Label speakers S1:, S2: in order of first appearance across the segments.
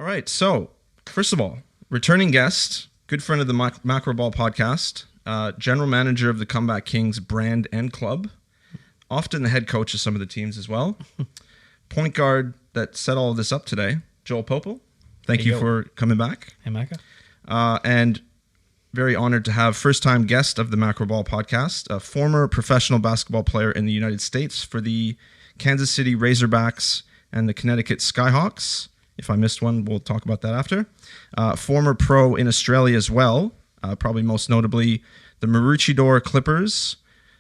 S1: All right. So, first of all, returning guest, good friend of the Macro Ball podcast, general manager of the Comeback Kings brand and club, often the head coach of some of the teams as well. Point guard that set all of this up today, Joel Pople. Thank you for coming back.
S2: Hey, Micah.
S1: And very honored to have first-time guest of the Macro Ball podcast, a former professional basketball player in the United States for the Kansas City Razorbacks and the Connecticut Skyhawks. If I missed one, we'll talk about that after. Former pro in Australia as well, probably most notably the Maroochydore Clippers,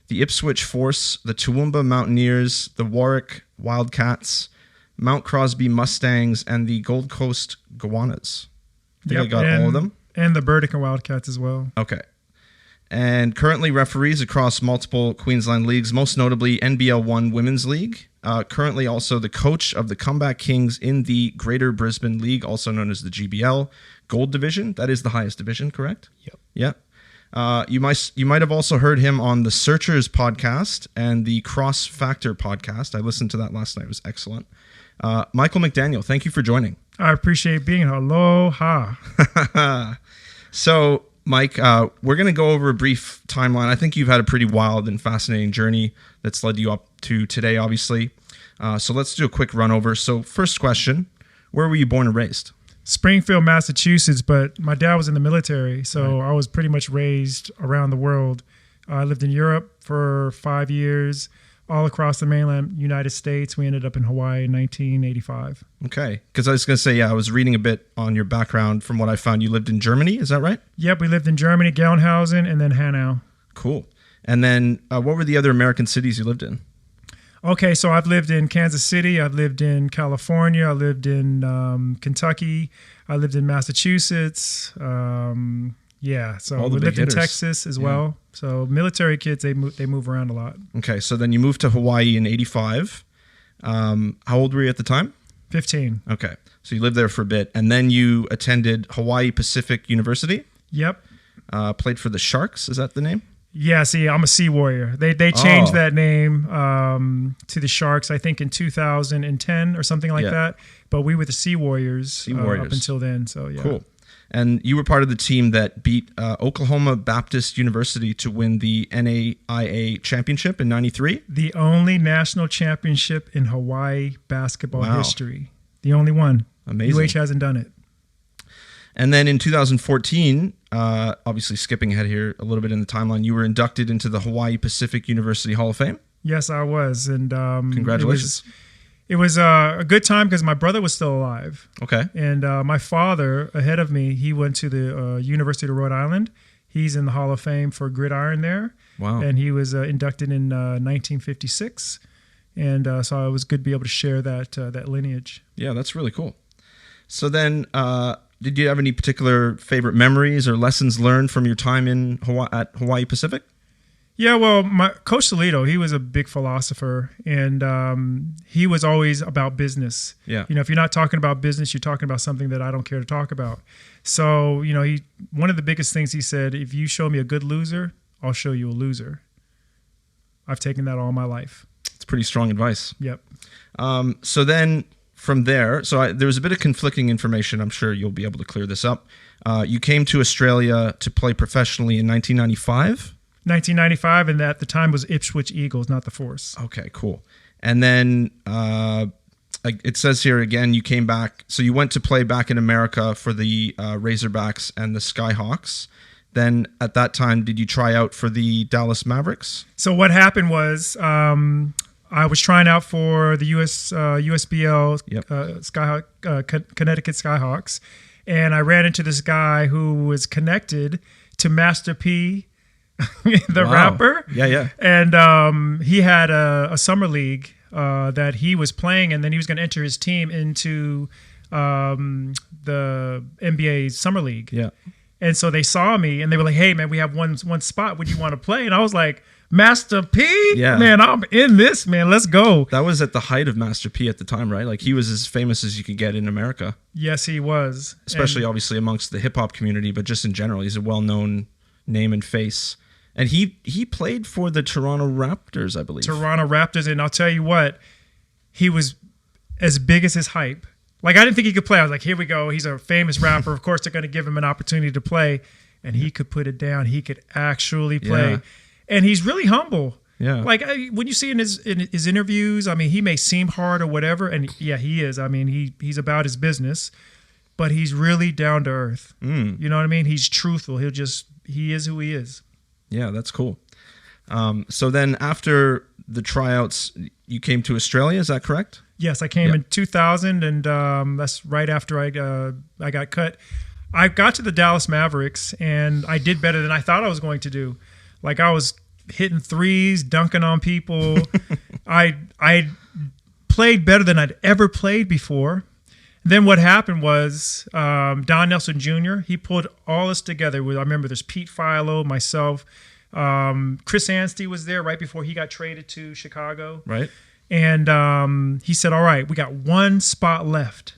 S1: the Ipswich Force, the Toowoomba Mountaineers, the Warwick Wildcats, Mount Crosby Mustangs, and the Gold Coast Goannas. I think I got all of them.
S3: And the Burdekin Wildcats as well.
S1: Okay. And currently referees across multiple Queensland leagues, most notably NBL 1 Women's League. Currently also the coach of the Comeback Kings in the Greater Brisbane League, also known as the GBL Gold Division. That is the highest division, correct?
S2: Yep.
S1: Yeah. You might have also heard him on the Searchers podcast and the Cross Factor podcast. I listened to that last night. It was excellent. Michael McDaniel, thank you for joining.
S3: I appreciate being here. Aloha.
S1: So, Mike, we're going to go over a brief timeline. I think you've had a pretty wild and fascinating journey that's led you up to today, obviously. So let's do a quick run over. So first question, where were you born and raised?
S3: Springfield, Massachusetts, but my dad was in the military, so I was pretty much raised around the world. I lived in Europe for 5 years, all across the mainland United States. We ended up in Hawaii in 1985.
S1: Okay, because I was going to say, I was reading a bit on your background. From what I found, you lived in Germany, is that right?
S3: Yep, we lived in Germany, Gelnhausen, and then Hanau.
S1: Cool. And then what were the other American cities you lived in?
S3: Okay, so I've lived in Kansas City, I've lived in California, I lived in Kentucky, I lived in Massachusetts. So we lived in Texas as well. So military kids, they move around a lot.
S1: Okay, so then you moved to Hawaii in 85. How old were you at the time?
S3: 15.
S1: Okay, so you lived there for a bit, and then you attended Hawaii Pacific University?
S3: Yep.
S1: Played for the Sharks, is that the name?
S3: Yeah, see, I'm a Sea Warrior. They changed that name to the Sharks, I think, in 2010 or something like that. But we were the Sea Warriors, up until then. So, yeah.
S1: Cool. And you were part of the team that beat Oklahoma Baptist University to win the NAIA championship in 93?
S3: The only national championship in Hawaii basketball history. The only one.
S1: Amazing.
S3: UH hasn't done it.
S1: And then in 2014, obviously skipping ahead here a little bit in the timeline, you were inducted into the Hawaii Pacific University Hall of Fame?
S3: Yes, I was. And
S1: congratulations.
S3: It was a good time because my brother was still alive.
S1: Okay.
S3: And my father, ahead of me, he went to the University of Rhode Island. He's in the Hall of Fame for gridiron there.
S1: Wow.
S3: And he was inducted in 1956. And so it was good to be able to share that lineage.
S1: Yeah, that's really cool. So then... did you have any particular favorite memories or lessons learned from your time in Hawaii Pacific?
S3: Yeah, well, my Coach Solito, he was a big philosopher, and he was always about business.
S1: Yeah.
S3: You know, if you're not talking about business, you're talking about something that I don't care to talk about. So, you know, one of the biggest things he said, if you show me a good loser, I'll show you a loser. I've taken that all my life.
S1: It's pretty strong advice.
S3: Yep.
S1: So then... From there, there was a bit of conflicting information. I'm sure you'll be able to clear this up. You came to Australia to play professionally in 1995?
S3: 1995, and at the time was Ipswich Eagles, not the Force.
S1: Okay, cool. And then it says here again, you came back. So you went to play back in America for the Razorbacks and the Skyhawks. Then at that time, did you try out for the Dallas Mavericks?
S3: So what happened was... I was trying out for the USBL Connecticut Skyhawks, and I ran into this guy who was connected to Master P, the rapper.
S1: Yeah.
S3: And he had a summer league that he was playing, and then he was going to enter his team into the NBA Summer League.
S1: Yeah.
S3: And so they saw me, and they were like, "Hey, man, we have one spot. Would you want to play?" And I was like, Master P?
S1: Yeah.
S3: Man, I'm in this, man. Let's go.
S1: That was at the height of Master P at the time, right? Like, he was as famous as you could get in America.
S3: Yes, he was.
S1: Especially, obviously, amongst the hip-hop community, but just in general. He's a well-known name and face. And he played for the Toronto Raptors, I believe.
S3: Toronto Raptors, and I'll tell you what, he was as big as his hype. Like, I didn't think he could play. I was like, here we go. He's a famous rapper. Of course, they're going to give him an opportunity to play. And he could put it down. He could actually play. And he's really humble.
S1: Yeah.
S3: Like, when you see in his interviews, I mean, he may seem hard or whatever. And yeah, he is. I mean, he's about his business. But he's really down to earth. You know what I mean? He's truthful. He is who he is.
S1: Yeah, that's cool. So then after the tryouts, you came to Australia. Is that correct?
S3: Yes, I came in 2000, and that's right after I got cut. I got to the Dallas Mavericks, and I did better than I thought I was going to do. Like, I was hitting threes, dunking on people. I played better than I'd ever played before. Then what happened was Don Nelson Jr., he pulled all us together. I remember there's Pete Philo, myself. Chris Anstey was there right before he got traded to Chicago.
S1: Right.
S3: And he said, all right, we got one spot left.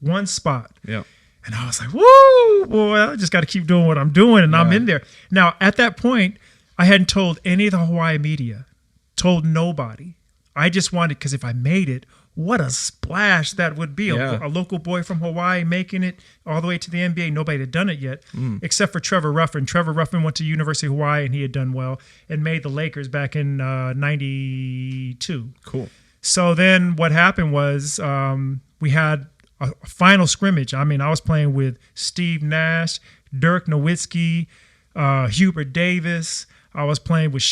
S3: One spot.
S1: Yeah.
S3: And I was like, woo, boy, I just got to keep doing what I'm doing. And I'm in there. Now, at that point, I hadn't told any of the Hawaii media, told nobody. I just wanted, because if I made it, what a splash that would be. A local boy from Hawaii making it all the way to the NBA. Nobody had done it yet, except for Trevor Ruffin. Trevor Ruffin went to University of Hawaii, and he had done well and made the Lakers back in 92.
S1: Cool.
S3: So then what happened was we had a final scrimmage. I mean, I was playing with Steve Nash, Dirk Nowitzki, Hubert Davis. I was playing with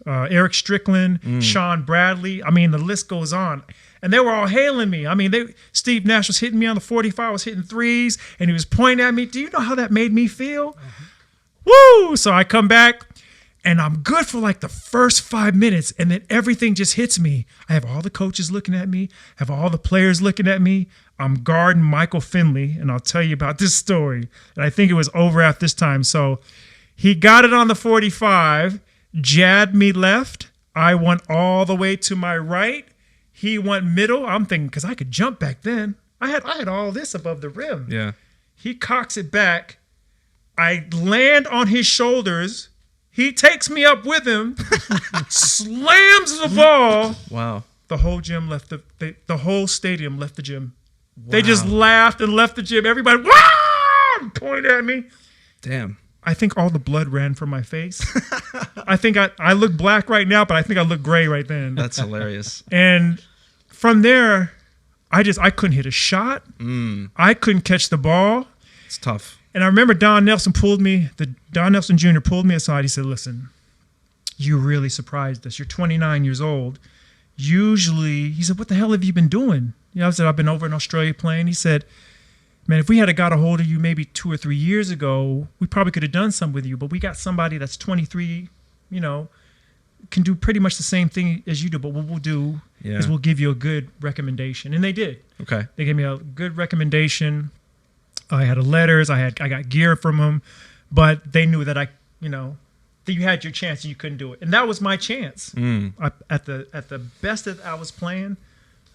S3: Eric Strickland, Sean Bradley. I mean, the list goes on. And they were all hailing me. I mean, Steve Nash was hitting me on the 45. I was hitting threes, and he was pointing at me. Do you know how that made me feel? Woo! So I come back, and I'm good for like the first 5 minutes, and then everything just hits me. I have all the coaches looking at me, have all the players looking at me. I'm guarding Michael Finley, and I'll tell you about this story. And I think it was over at this time. So he got it on the 45, jabbed me left. I went all the way to my right. He went middle. I'm thinking, because I could jump back then. I had all this above the rim.
S1: Yeah.
S3: He cocks it back. I land on his shoulders. He takes me up with him, slams the ball.
S1: Wow.
S3: The whole gym left the whole stadium left the gym. Wow. They just laughed and left the gym. Everybody, wow, pointed at me.
S1: Damn.
S3: I think all the blood ran from my face. I think I look black right now, but I think I look gray right then.
S1: That's hilarious.
S3: And from there, I couldn't hit a shot. I couldn't catch the ball.
S1: It's tough.
S3: And I remember Don Nelson Jr. pulled me aside. He said, listen, you really surprised us. You're 29 years old. Usually, he said, what the hell have you been doing? I said, I've been over in Australia playing. He said, man, if we had got a hold of you maybe 2 or 3 years ago, we probably could have done something with you. But we got somebody that's 23, can do pretty much the same thing as you do. But what we'll do is we'll give you a good recommendation. And they did.
S1: Okay.
S3: They gave me a good recommendation. I had letters. I got gear from them. But they knew that that you had your chance and you couldn't do it. And that was my chance. At the best that I was playing,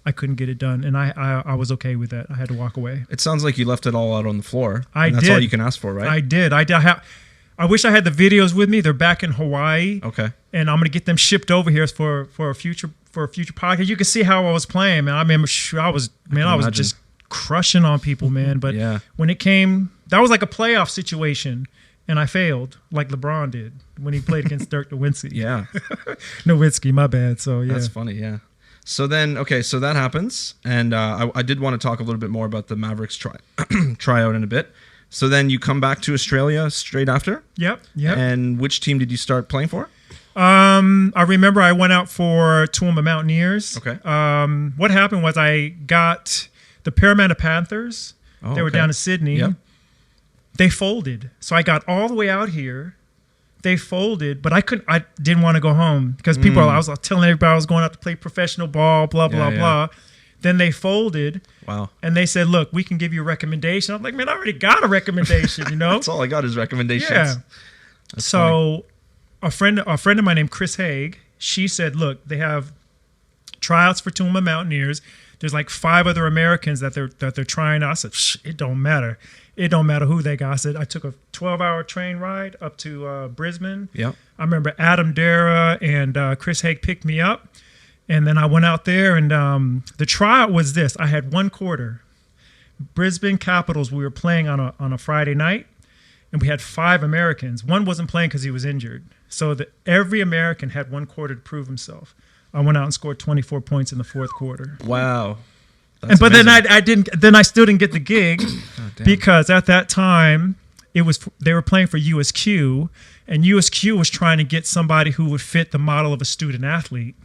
S3: I couldn't get it done, and I was okay with that. I had to walk away.
S1: It sounds like you left it all out on the floor.
S3: That's
S1: all you can ask for, right?
S3: I did. I wish I had the videos with me. They're back in Hawaii.
S1: Okay.
S3: And I'm gonna get them shipped over here for a future podcast. You can see how I was playing, man. I remember I was just crushing on people, man. But when it came, that was like a playoff situation, and I failed like LeBron did when he played against Dirk Nowitzki.
S1: Yeah.
S3: Nowitzki, my bad. So yeah.
S1: That's funny. Yeah. So then, so that happens, and I did want to talk a little bit more about the Mavericks tryout in a bit. So then you come back to Australia straight after?
S3: Yep.
S1: And which team did you start playing for?
S3: I remember I went out for Toowoomba Mountaineers.
S1: Okay.
S3: What happened was I got the Parramatta Panthers. They were down in Sydney.
S1: Yep.
S3: They folded. So I got all the way out here. They folded, but I didn't want to go home because I was telling everybody I was going out to play professional ball, blah, blah, blah. Then they folded. Wow. And they said, look, we can give you a recommendation. I'm like, man, I already got a recommendation,
S1: That's all I got is recommendations.
S3: Yeah. So a friend of mine named Chris Haig, she said, look, they have tryouts for Toowoomba Mountaineers. There's like 5 other Americans that they're trying out. I said, it don't matter. It don't matter who they got. I said, I took a 12-hour train ride up to Brisbane.
S1: Yeah.
S3: I remember Adam Dara and Chris Haig picked me up. And then I went out there, and the tryout was this. I had one quarter. Brisbane Capitals, we were playing on a Friday night, and we had 5 Americans. One wasn't playing because he was injured. So every American had one quarter to prove himself. I went out and scored 24 points in the fourth quarter.
S1: Wow.
S3: But then I didn't. Then I still didn't get the gig because at that time they were playing for USQ, and USQ was trying to get somebody who would fit the model of a student athlete.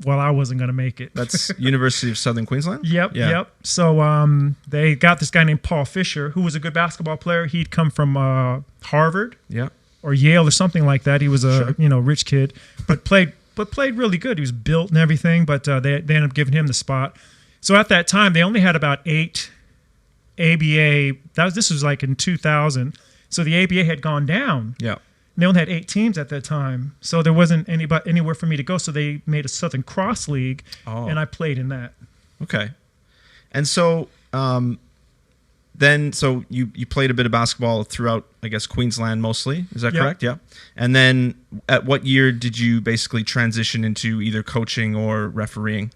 S3: Well, I wasn't going to make it.
S1: That's University of Southern Queensland?
S3: Yep. So they got this guy named Paul Fisher, who was a good basketball player. He'd come from Harvard or Yale or something like that. He was a rich kid, but played really good. He was built and everything, but they ended up giving him the spot. So at that time, they only had about 8 ABA. This was like in 2000. So the ABA had gone down.
S1: Yeah.
S3: They only had 8 teams at that time, so there wasn't anywhere for me to go. So they made a Southern Cross League, and I played in that.
S1: Okay, and so so you played a bit of basketball throughout, I guess, Queensland mostly. Is that correct? Yeah. And then at what year did you basically transition into either coaching or refereeing?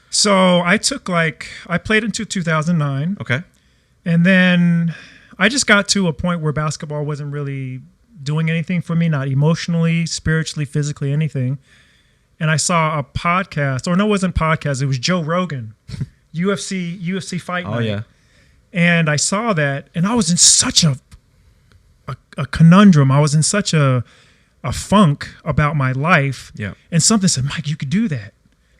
S3: So I played until 2009.
S1: Okay,
S3: and then I just got to a point where basketball wasn't really doing anything for me, not emotionally, spiritually, physically, anything. And I saw a podcast, or no, it wasn't a podcast. It was Joe Rogan, UFC Fight Night. Oh, yeah. And I saw that, and I was in such a conundrum. I was in such a funk about my life.
S1: Yeah.
S3: And something said, Mike, you could do that.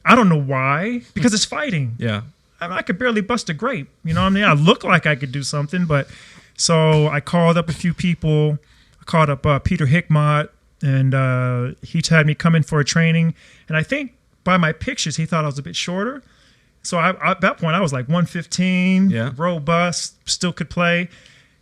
S3: I don't know why, because it's fighting.
S1: Yeah.
S3: I could barely bust a grape. You know what I mean? I looked like I could do something, but so I called up a few people. I called up Peter Hickmott, and he had me come in for a training. And I think by my pictures, he thought I was a bit shorter. So at that point, I was like 115, robust, still could play.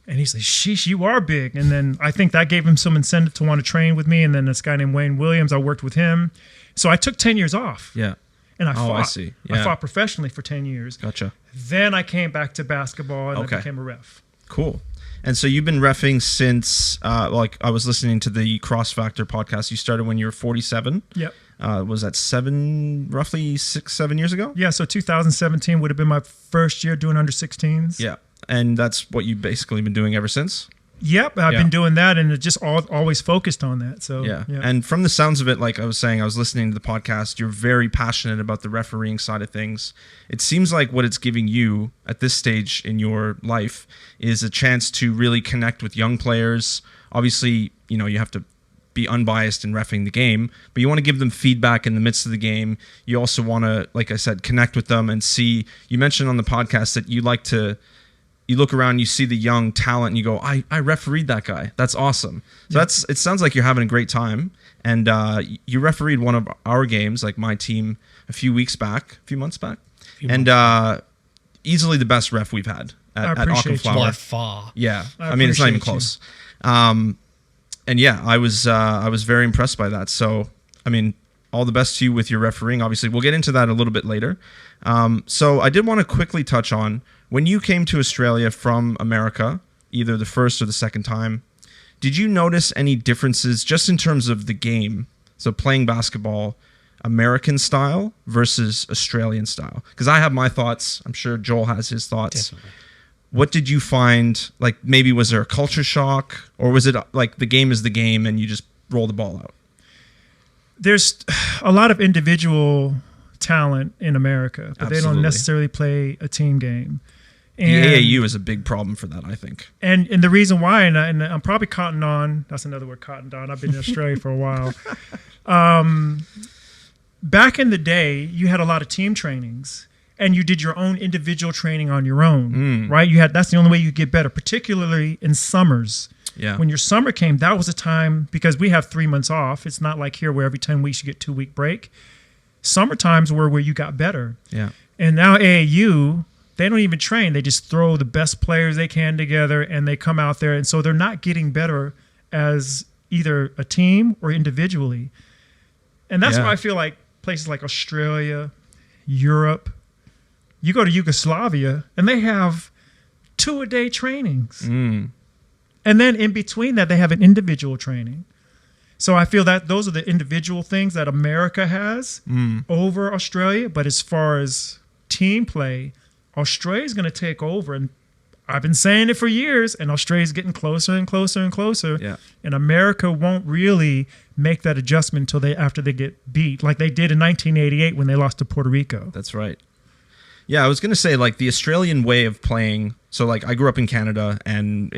S3: And he's like, sheesh, you are big. And then I think that gave him some incentive to want to train with me. And then this guy named Wayne Williams, I worked with him. So I took 10 years off.
S1: Yeah.
S3: And I fought.
S1: I see. Yeah.
S3: I fought professionally for 10 years.
S1: Gotcha.
S3: Then I came back to basketball, and I became a ref.
S1: Cool. And so you've been reffing since, I was listening to the Cross Factor podcast. You started when you were 47.
S3: Yep.
S1: Was that roughly 6-7 years ago?
S3: Yeah, so 2017 would have been my first year doing under 16s.
S1: Yeah. And that's what you've basically been doing ever since?
S3: Yep, I've been doing that, and it just always focused on that. So
S1: yeah. And from the sounds of it, like I was saying, I was listening to the podcast, you're very passionate about the refereeing side of things. It seems like what it's giving you at this stage in your life is a chance to really connect with young players. Obviously, you have to be unbiased in reffing the game, but you want to give them feedback in the midst of the game. You also want to, like I said, connect with them and see. You mentioned on the podcast that you look around, you see the young talent, and you go, I refereed that guy. That's awesome. So it sounds like you're having a great time. And you refereed one of our games, like my team, a few months back. Easily the best ref we've had at Auckland Flower.
S2: By far.
S1: Yeah. I mean, it's not even close. And yeah, I was very impressed by that. So, I mean, all the best to you with your refereeing. Obviously, we'll get into that a little bit later. So I did want to quickly touch on, when you came to Australia from America, either the first or the second time, did you notice any differences just in terms of the game? So playing basketball, American style versus Australian style? Because I have my thoughts. I'm sure Joel has his thoughts.
S2: Definitely.
S1: What did you find? Like, maybe was there a culture shock, or was it like the game is the game and you just roll the ball out?
S3: There's a lot of individual talent in America, but they don't necessarily play a team game.
S1: And the AAU is a big problem for that, I think.
S3: And the reason why, and I'm probably cotton on, that's another word, cotton on. I've been in Australia for a while. Back in the day, you had a lot of team trainings, and you did your own individual training on your own, right? That's the only way you get better, particularly in summers.
S1: Yeah.
S3: When your summer came, that was a time, because we have 3 months off. It's not like here where every 10 weeks you get 2-week break. Summer times were where you got better.
S1: Yeah.
S3: And now AAU, they don't even train. They just throw the best players they can together, and they come out there. And so they're not getting better as either a team or individually. And that's why I feel like places like Australia, Europe, you go to Yugoslavia, and they have 2-a-day trainings. And then in between that, they have an individual training. So I feel that those are the individual things that America has over Australia. But as far as team play, Australia's going to take over. And I've been saying it for years, and Australia's getting closer and closer and closer.
S1: Yeah.
S3: And America won't really make that adjustment until after they get beat, like they did in 1988 when they lost to Puerto Rico.
S1: That's right. Yeah, I was going to say, like, the Australian way of playing. So, like, I grew up in Canada, and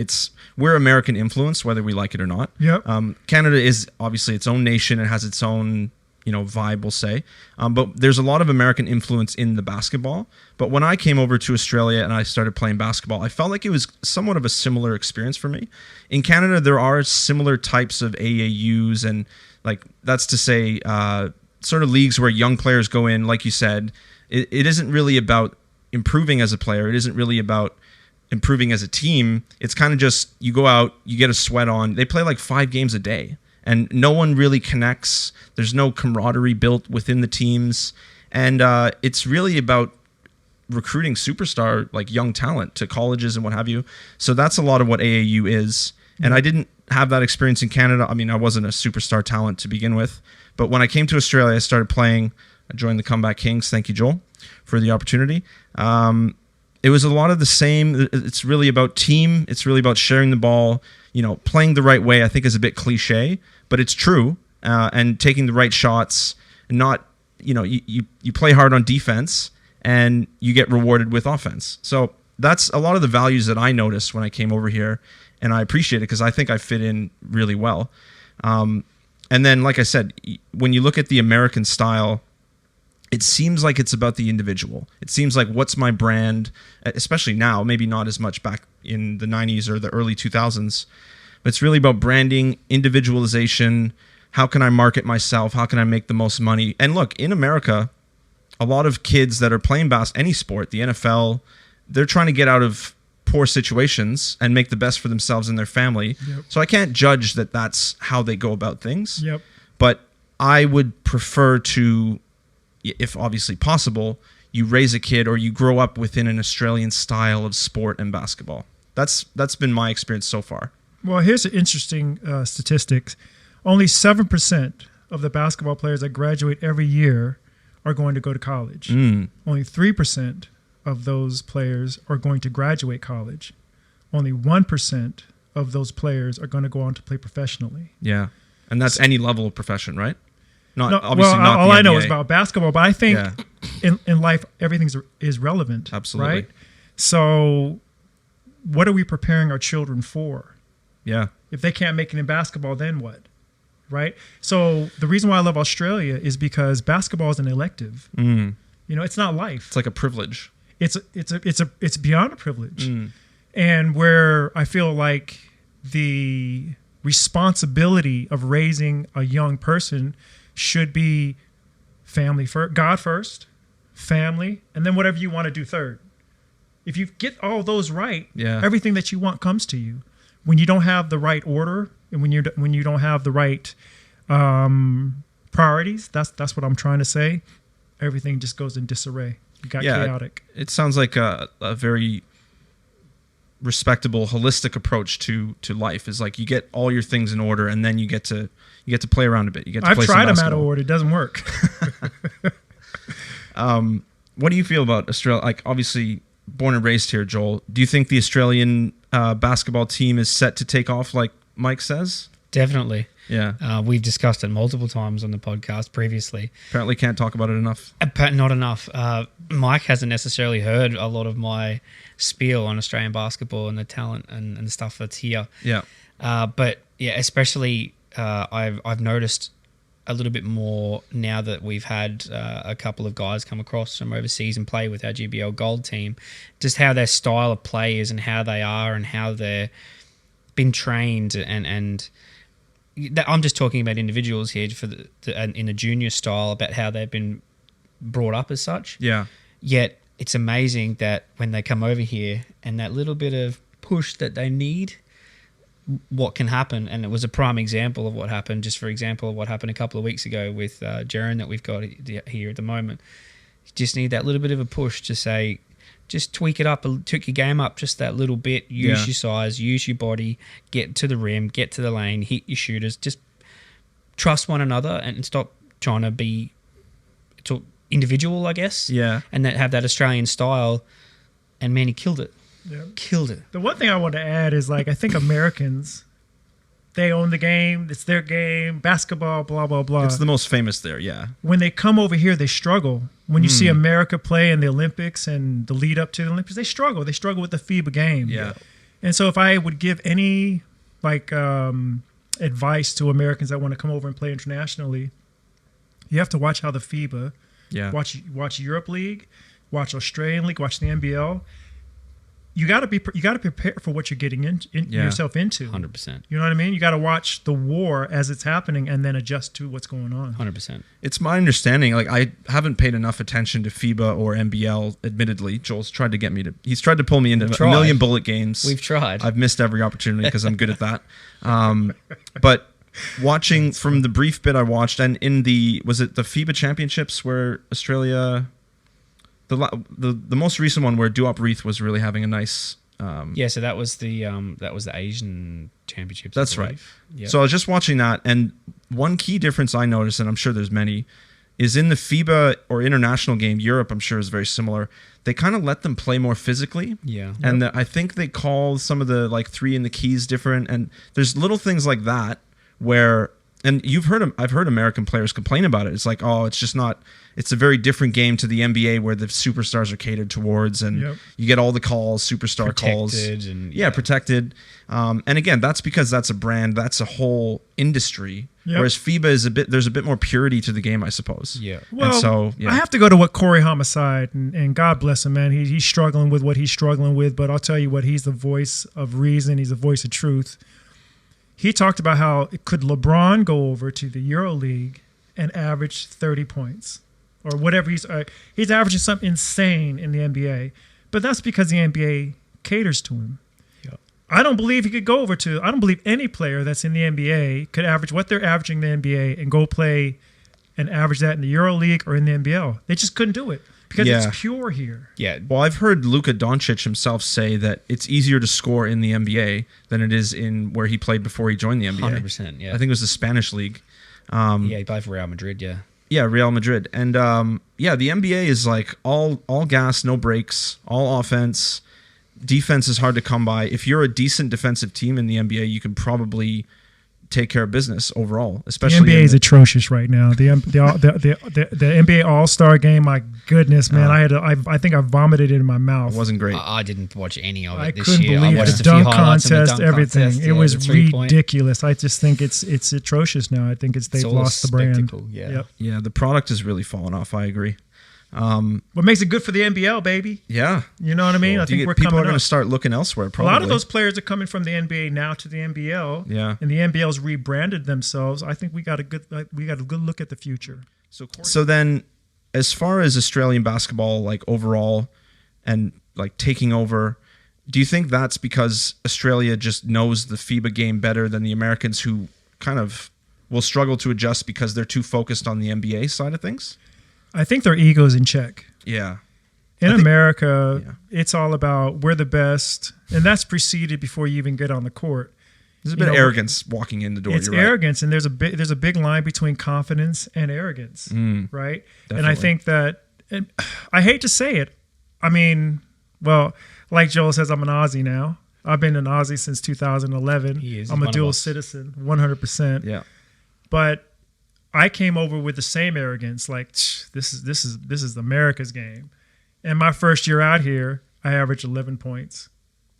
S1: we're American influenced, whether we like it or not.
S3: Yep.
S1: Canada is obviously its own nation. It has its own, vibe, we'll say. But there's a lot of American influence in the basketball. But when I came over to Australia and I started playing basketball, I felt like it was somewhat of a similar experience for me. In Canada, there are similar types of AAUs, and, like, that's to say, sort of leagues where young players go in, like you said. It isn't really about improving as a player. It isn't really about improving as a team. It's kind of just you go out, you get a sweat on. They play like 5 games a day, and no one really connects. There's no camaraderie built within the teams, and it's really about recruiting superstar, like, young talent to colleges and what have you. So that's a lot of what AAU is. And I didn't have that experience in Canada. I mean, I wasn't a superstar talent to begin with, but when I came to Australia, I started playing. I joined the Comeback Kings. Thank you, Joel, for the opportunity. It was a lot of the same. It's really about team. It's really about sharing the ball. Playing the right way, I think, is a bit cliche, but it's true. And taking the right shots. Not, you play hard on defense, and you get rewarded with offense. So that's a lot of the values that I noticed when I came over here, and I appreciate it because I think I fit in really well. And then, like I said, when you look at the American style, it seems like it's about the individual. It seems like, what's my brand, especially now, maybe not as much back in the 90s or the early 2000s, but it's really about branding, individualization. How can I market myself? How can I make the most money? And look, in America, a lot of kids that are playing any sport, the NFL, they're trying to get out of poor situations and make the best for themselves and their family.
S3: Yep.
S1: So I can't judge that that's how they go about things.
S3: Yep.
S1: But I would prefer to, if obviously possible, you raise a kid or you grow up within an Australian style of sport and basketball. That's been my experience so far.
S3: Well, here's an interesting statistics. Only 7% of the basketball players that graduate every year are going to go to college. Only 3% of those players are going to graduate college. Only 1% of those players are going to go on to play professionally.
S1: Yeah. And that's any level of profession, right? Not
S3: all I know is about basketball, but I think in life everything is relevant.
S1: Absolutely.
S3: Right? So what are we preparing our children for?
S1: Yeah.
S3: If they can't make it in basketball, then what? Right? So the reason why I love Australia is because basketball is an elective. It's not life.
S1: It's like a privilege.
S3: It's beyond a privilege. And where I feel like the responsibility of raising a young person should be family first, God first, family, and then whatever you want to do third. If you get all those right, everything that you want comes to you. When you don't have the right order, and when you don't have the right priorities, that's what I'm trying to say. Everything just goes in disarray. You got chaotic.
S1: It sounds like a very respectable, holistic approach to life. Is like you get all your things in order, and then you get to play around a bit. You get to
S3: I've
S1: play
S3: tried
S1: some
S3: them out of order. It doesn't work.
S1: What do you feel about Australia? Like, obviously, born and raised here, Joel. Do you think the Australian basketball team is set to take off, like Mike says?
S2: Definitely.
S1: Yeah.
S2: We've discussed it multiple times on the podcast previously.
S1: Apparently can't talk about it enough.
S2: Not enough. Mike hasn't necessarily heard a lot of my spiel on Australian basketball and the talent and the stuff that's here.
S1: Yeah.
S2: But yeah, especially I've noticed a little bit more now that we've had a couple of guys come across from overseas and play with our GBL Gold team, just how their style of play is and how they are and how they're been trained and I'm just talking about individuals here in the junior style, about how they've been brought up as such.
S1: Yeah.
S2: Yet it's amazing that when they come over here and that little bit of push that they need, what can happen. And it was a prime example of what happened. Just for example, what happened a couple of weeks ago with Jaren that we've got here at the moment. You just need that little bit of a push to say, just tweak it up, tweak your game up just that little bit. Use your size, use your body, get to the rim, get to the lane, hit your shooters. Just trust one another and stop trying to be individual, I guess.
S1: Yeah.
S2: And that have that Australian style. And man, he killed it.
S3: Yeah.
S2: Killed it.
S3: The one thing I want to add is like I think Americans, they own the game. It's their game. Basketball, blah blah blah.
S1: It's the most famous there. Yeah.
S3: When they come over here, they struggle. When you see America play in the Olympics and the lead up to the Olympics, they struggle. They struggle with the FIBA game.
S1: Yeah.
S3: And so if I would give any advice to Americans that want to come over and play internationally, you have to watch how the FIBA.
S1: Yeah.
S3: Watch Europe League, watch Australian League, watch the NBL. You got to be prepared for what you're getting yourself into.
S2: 100%.
S3: You know what I mean? You got to watch the war as it's happening and then adjust to what's going on.
S2: 100%.
S1: It's my understanding. Like I haven't paid enough attention to FIBA or NBL. Admittedly, Joel's tried to get me to. He's tried to pull me into a million bullet games.
S2: We've tried.
S1: I've missed every opportunity because I'm good at that. But watching from the brief bit I watched, and was it the FIBA Championships where Australia. The most recent one where Duop Reith was really having a nice
S2: so that was the Asian Championships.
S1: That's right.
S2: Yep.
S1: So I was just watching that, and one key difference I noticed, and I'm sure there's many, is in the FIBA or international game. Europe, I'm sure, is very similar. They kind of let them play more physically.
S2: Yeah.
S1: And I think they call some of the like three in the keys different, and there's little things like that where. And I've heard American players complain about it. It's like, oh, it's just not. It's a very different game to the NBA where the superstars are catered towards, and you get all the calls, superstar calls, protected. And again, that's because that's a brand, that's a whole industry. Yep. Whereas FIBA there's a bit more purity to the game, I suppose.
S2: Yeah.
S3: Well, and so, I have to go to what Corey Homicide, and God bless him, man. He's struggling with what he's struggling with, but I'll tell you what, he's the voice of reason. He's the voice of truth. He talked about how could LeBron go over to the EuroLeague and average 30 points or whatever. He's averaging something insane in the NBA, but that's because the NBA caters to him. Yep. I don't believe he could go over to. I don't believe any player that's in the NBA could average what they're averaging in the NBA and go play and average that in the EuroLeague or in the NBL. They just couldn't do it. Because it's pure here.
S2: Yeah.
S1: Well, I've heard Luka Doncic himself say that it's easier to score in the NBA than it is in where he played before he joined the NBA.
S2: 100%, yeah.
S1: I think it was the Spanish league.
S2: He played for Real Madrid, yeah.
S1: Yeah, Real Madrid. And the NBA is like all gas, no breaks, all offense. Defense is hard to come by. If you're a decent defensive team in the NBA, you can probably take care of business overall. Especially
S3: the NBA is atrocious right now. The NBA All-Star game, my goodness, man, I think I vomited it in my mouth.
S1: It wasn't great.
S2: I didn't watch any of it this
S3: couldn't
S2: year.
S3: believe
S2: I watched
S3: the
S2: a few
S3: dunk
S2: highlights
S3: contest,
S2: of the dunk
S3: everything.
S2: contest,
S3: it was
S2: the 3-point.
S3: ridiculous. I just think it's atrocious now. I think they've lost the brand.
S2: Yeah.
S3: Yep.
S1: Yeah, the product has really fallen off. I agree.
S3: What makes it good for the NBL, baby?
S1: Yeah.
S3: You know what I mean? I think
S1: people are going to start looking elsewhere, probably.
S3: A lot of those players are coming from the NBA now to the NBL.
S1: Yeah.
S3: And the NBL's rebranded themselves. I think we got a good look at the future.
S1: So then, as far as Australian basketball, like overall and like taking over, do you think that's because Australia just knows the FIBA game better than the Americans, who kind of will struggle to adjust because they're too focused on the NBA side of things?
S3: I think their ego's in check.
S1: Yeah.
S3: In America, it's all about we're the best, and that's preceded before you even get on the court.
S1: There's a bit of arrogance walking in the door.
S3: It's arrogance, and there's a big line between confidence and arrogance, right? Definitely. And I think that, and I hate to say it, I mean, well, like Joel says, I'm an Aussie now. I've been an Aussie since 2011. I'm a dual citizen, 100%.
S1: Yeah.
S3: But I came over with the same arrogance, like this is America's game. And my first year out here, I averaged 11 points.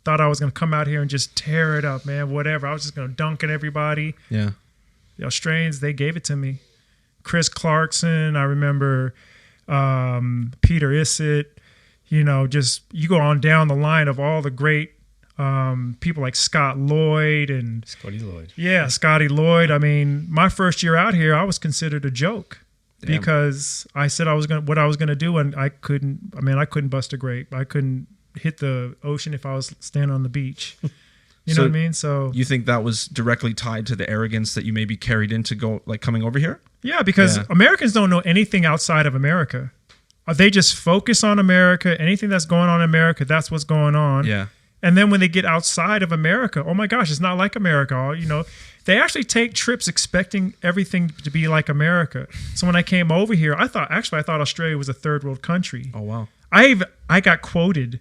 S3: Thought I was going to come out here and just tear it up, man. Whatever. I was just going to dunk at everybody.
S1: Yeah.
S3: The Australians, they gave it to me. Chris Clarkson, I remember Peter Issett. Just you go on down the line of all the great people like Scott Lloyd and
S2: Scotty Lloyd.
S3: Yeah, Scotty Lloyd. I mean, my first year out here, I was considered a joke. Damn. Because I said what I was gonna do, and I couldn't. I mean, I couldn't bust a grape. I couldn't hit the ocean if I was standing on the beach. You know what I mean? So
S1: you think that was directly tied to the arrogance that you maybe carried into coming over here?
S3: Yeah, because Americans don't know anything outside of America. They just focus on America. Anything that's going on in America, that's what's going on.
S1: Yeah.
S3: And then when they get outside of America, oh my gosh, it's not like America. They actually take trips expecting everything to be like America. So when I came over here, I thought Australia was a third world country.
S1: Oh, wow.
S3: I got quoted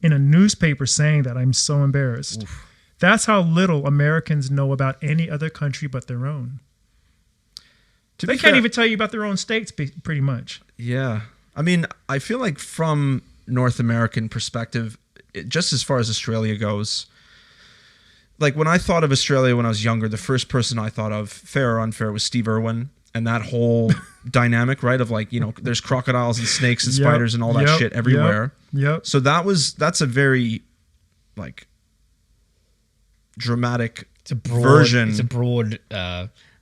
S3: in a newspaper saying that. I'm so embarrassed. Oof. That's how little Americans know about any other country but their own. They can't even tell you about their own states pretty much.
S1: Yeah. I mean, I feel like from North American perspective, just as far as Australia goes, like when I thought of Australia when I was younger, the first person I thought of, fair or unfair, was Steve Irwin, and that whole dynamic, right? Of like, there's crocodiles and snakes and spiders and all that shit everywhere.
S3: Yep.
S1: So that's a very like dramatic version.
S2: It's a broad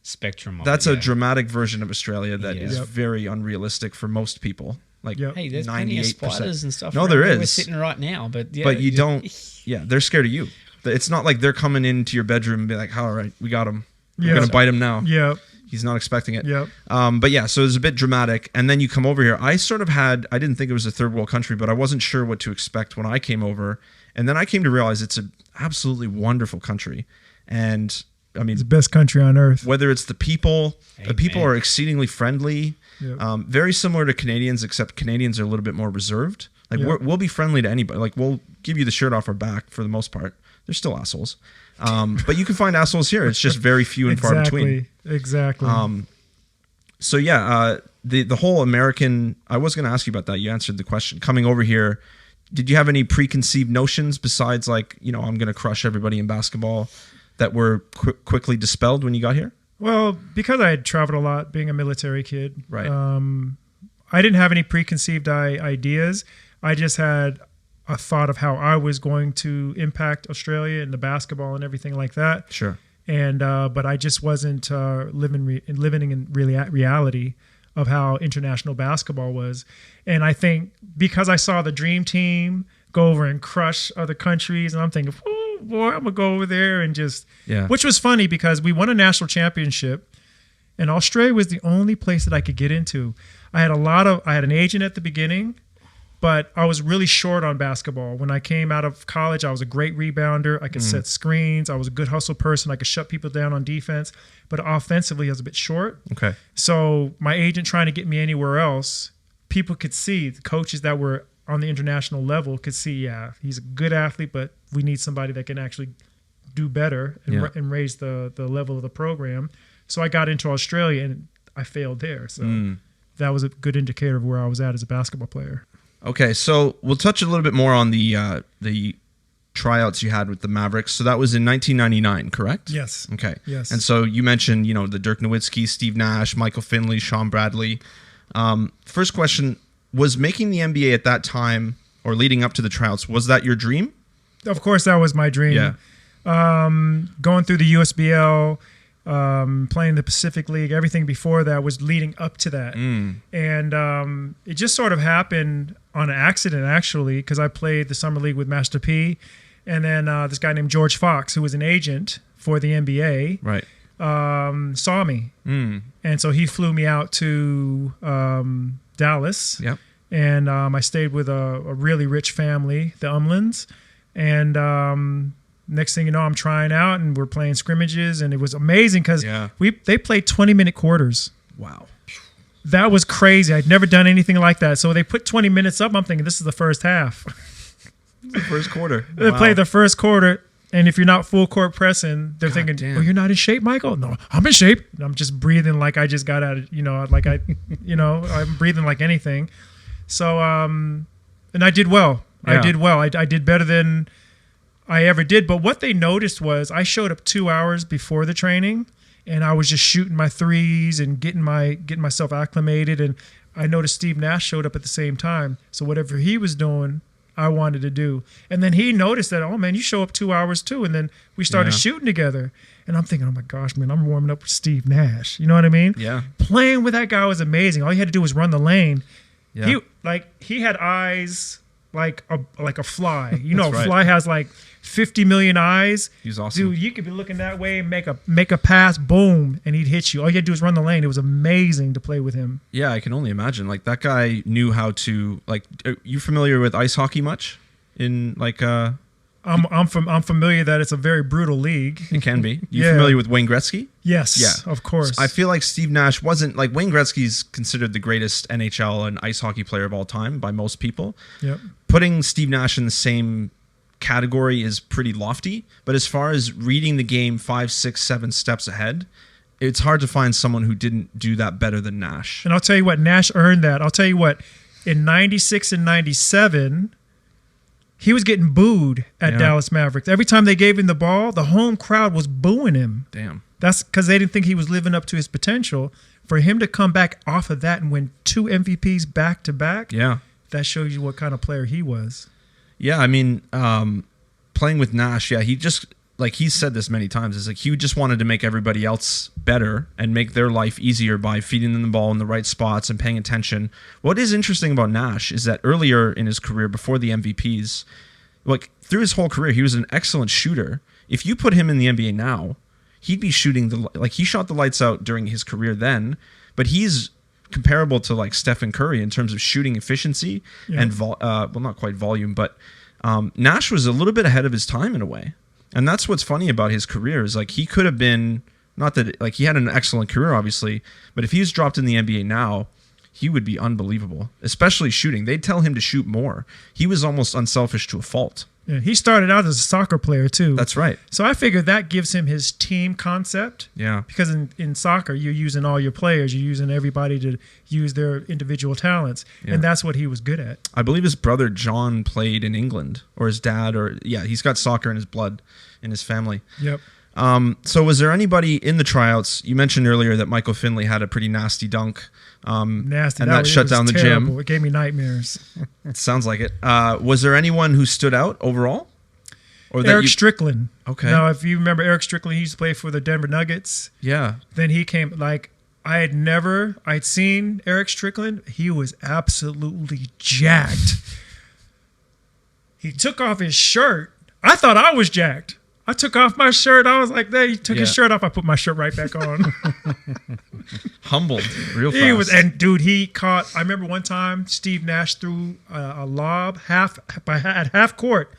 S2: spectrum.
S1: That's a dramatic version of Australia that is very unrealistic for most people. Like,
S2: hey, there's plenty of spiders and stuff.
S1: No, there is.
S2: We're sitting right now, but
S1: you don't. Yeah, they're scared of you. It's not like they're coming into your bedroom and be like, all right, we got him. We're going to bite him now.
S3: Yeah.
S1: He's not expecting it.
S3: Yeah.
S1: But yeah, so it was a bit dramatic. And then you come over here. I didn't think it was a third world country, but I wasn't sure what to expect when I came over. And then I came to realize it's an absolutely wonderful country. And I mean,
S3: it's the best country on earth.
S1: Whether it's the people are exceedingly friendly. Yep. Very similar to Canadians, except Canadians are a little bit more reserved. Like we'll be friendly to anybody. Like we'll give you the shirt off our back for the most part. They're still assholes. But you can find assholes here. It's just very few and far between.
S3: Exactly.
S1: So yeah, the whole American, I was going to ask you about that. You answered the question. Coming over here, did you have any preconceived notions besides like, I'm going to crush everybody in basketball that were quickly dispelled when you got here?
S3: Well, because I had traveled a lot being a military kid,
S1: right.
S3: I didn't have any preconceived ideas. I just had a thought of how I was going to impact Australia and the basketball and everything like that.
S1: Sure.
S3: And but I just wasn't living in reality of how international basketball was. And I think because I saw the dream team go over and crush other countries, and I'm thinking, oh boy, I'm gonna go over there and just.
S1: Yeah.
S3: Which was funny because we won a national championship, and Australia was the only place that I could get into. I had an agent at the beginning. But I was really short on basketball. When I came out of college, I was a great rebounder. I could set screens. I was a good hustle person. I could shut people down on defense. But offensively, I was a bit short.
S1: Okay.
S3: So my agent trying to get me anywhere else, people could see, the coaches that were on the international level could see, yeah, he's a good athlete, but we need somebody that can actually do better and raise the level of the program. So I got into Australia, and I failed there. So that was a good indicator of where I was at as a basketball player.
S1: Okay, so we'll touch a little bit more on the tryouts you had with the Mavericks. So that was in 1999, correct?
S3: Yes.
S1: Okay.
S3: Yes.
S1: And so you mentioned, the Dirk Nowitzki, Steve Nash, Michael Finley, Sean Bradley. First question, was making the NBA at that time or leading up to the tryouts, was that your dream?
S3: Of course, that was my dream.
S1: Yeah.
S3: Going through the USBL, playing the Pacific League, everything before that was leading up to that. And it just sort of happened on an accident, actually, because I played the Summer League with Master P. And then this guy named George Fox, who was an agent for the NBA,
S1: right,
S3: saw me. And so he flew me out to Dallas.
S1: Yep.
S3: And I stayed with a really rich family, the Umlands. And next thing you know, I'm trying out and we're playing scrimmages, and it was amazing because they played 20-minute quarters.
S1: Wow.
S3: That was crazy. I'd never done anything like that. So they put 20 minutes up. I'm thinking this is the first half.
S1: The first quarter.
S3: They played the first quarter, and if you're not full court pressing, they're thinking,
S1: damn.
S3: "Oh, you're not in shape, Michael." No, I'm in shape. And I'm just breathing like I just got out of, I'm breathing like anything. So, and I did well.
S1: Yeah.
S3: I did better than I ever did. But what they noticed was I showed up 2 hours before the training, and I was just shooting my threes and getting myself acclimated. And I noticed Steve Nash showed up at the same time. So whatever he was doing, I wanted to do. And then he noticed that, oh man, you show up 2 hours too. And then we started shooting together. And I'm thinking, oh my gosh, man, I'm warming up with Steve Nash. You know what I mean?
S1: Yeah.
S3: Playing with that guy was amazing. All you had to do was run the lane.
S1: Yeah.
S3: He had eyes like a fly.
S1: That's
S3: A fly has like 50 million eyes.
S1: He's awesome.
S3: Dude, you could be looking that way, make a pass, boom, and he'd hit you. All you had to do was run the lane. It was amazing to play with him.
S1: Yeah, I can only imagine. Like that guy knew how to. Like, are you familiar with ice hockey much? In like
S3: I'm familiar that it's a very brutal league.
S1: It can be. You familiar with Wayne Gretzky?
S3: Yes,
S1: Yeah,
S3: of course.
S1: So I feel like Steve Nash wasn't like Wayne Gretzky's considered the greatest NHL and ice hockey player of all time by most people.
S3: Yep.
S1: Putting Steve Nash in the same category is pretty lofty, but as far as reading the game 5, 6, 7 steps ahead, it's hard to find someone who didn't do that better than Nash.
S3: And I'll tell you what, Nash earned that. I'll tell you what, in 96 and 97, he was getting booed at Dallas Mavericks. Every time they gave him the ball, the home crowd was booing him.
S1: Damn.
S3: That's because they didn't think he was living up to his potential. For him to come back off of that and win 2 MVPs back to back, that shows you what kind of player he was.
S1: Yeah, I mean, playing with Nash, he just, like he's said this many times, is like he just wanted to make everybody else better and make their life easier by feeding them the ball in the right spots and paying attention. What is interesting about Nash is that earlier in his career, before the MVPs, like through his whole career, he was an excellent shooter. If you put him in the NBA now, he'd be shooting he shot the lights out during his career then, but he's comparable to like Stephen Curry in terms of shooting efficiency and not quite volume, but Nash was a little bit ahead of his time in a way. And that's what's funny about his career is like he could have been, not that like he had an excellent career obviously, but if he was dropped in the NBA now, he would be unbelievable, especially shooting. They'd tell him to shoot more. He was almost unselfish to a fault.
S3: Yeah, he started out as a soccer player too.
S1: That's right.
S3: So I figured that gives him his team concept.
S1: Yeah.
S3: Because in soccer, you're using all your players. You're using everybody to use their individual talents. Yeah. And that's what he was good at.
S1: I believe his brother John played in England, or his dad, he's got soccer in his blood, in his family.
S3: Yep.
S1: So was there anybody in the tryouts? You mentioned earlier that Michael Finley had a pretty nasty dunk.
S3: Nasty.
S1: And that shut down the gym.
S3: It gave me nightmares.
S1: It sounds like it. Was there anyone who stood out overall? Or
S3: Eric Strickland.
S1: Okay.
S3: Now, if you remember Eric Strickland, he used to play for the Denver Nuggets.
S1: Yeah.
S3: Then he came, like, I'd seen Eric Strickland. He was absolutely jacked. He took off his shirt. I thought I was jacked. I took off my shirt. I was like, there. He took his shirt off. I put my shirt right back on.
S1: Humbled real fast.
S3: He was, and dude, he caught. I remember one time Steve Nash threw a lob at half court.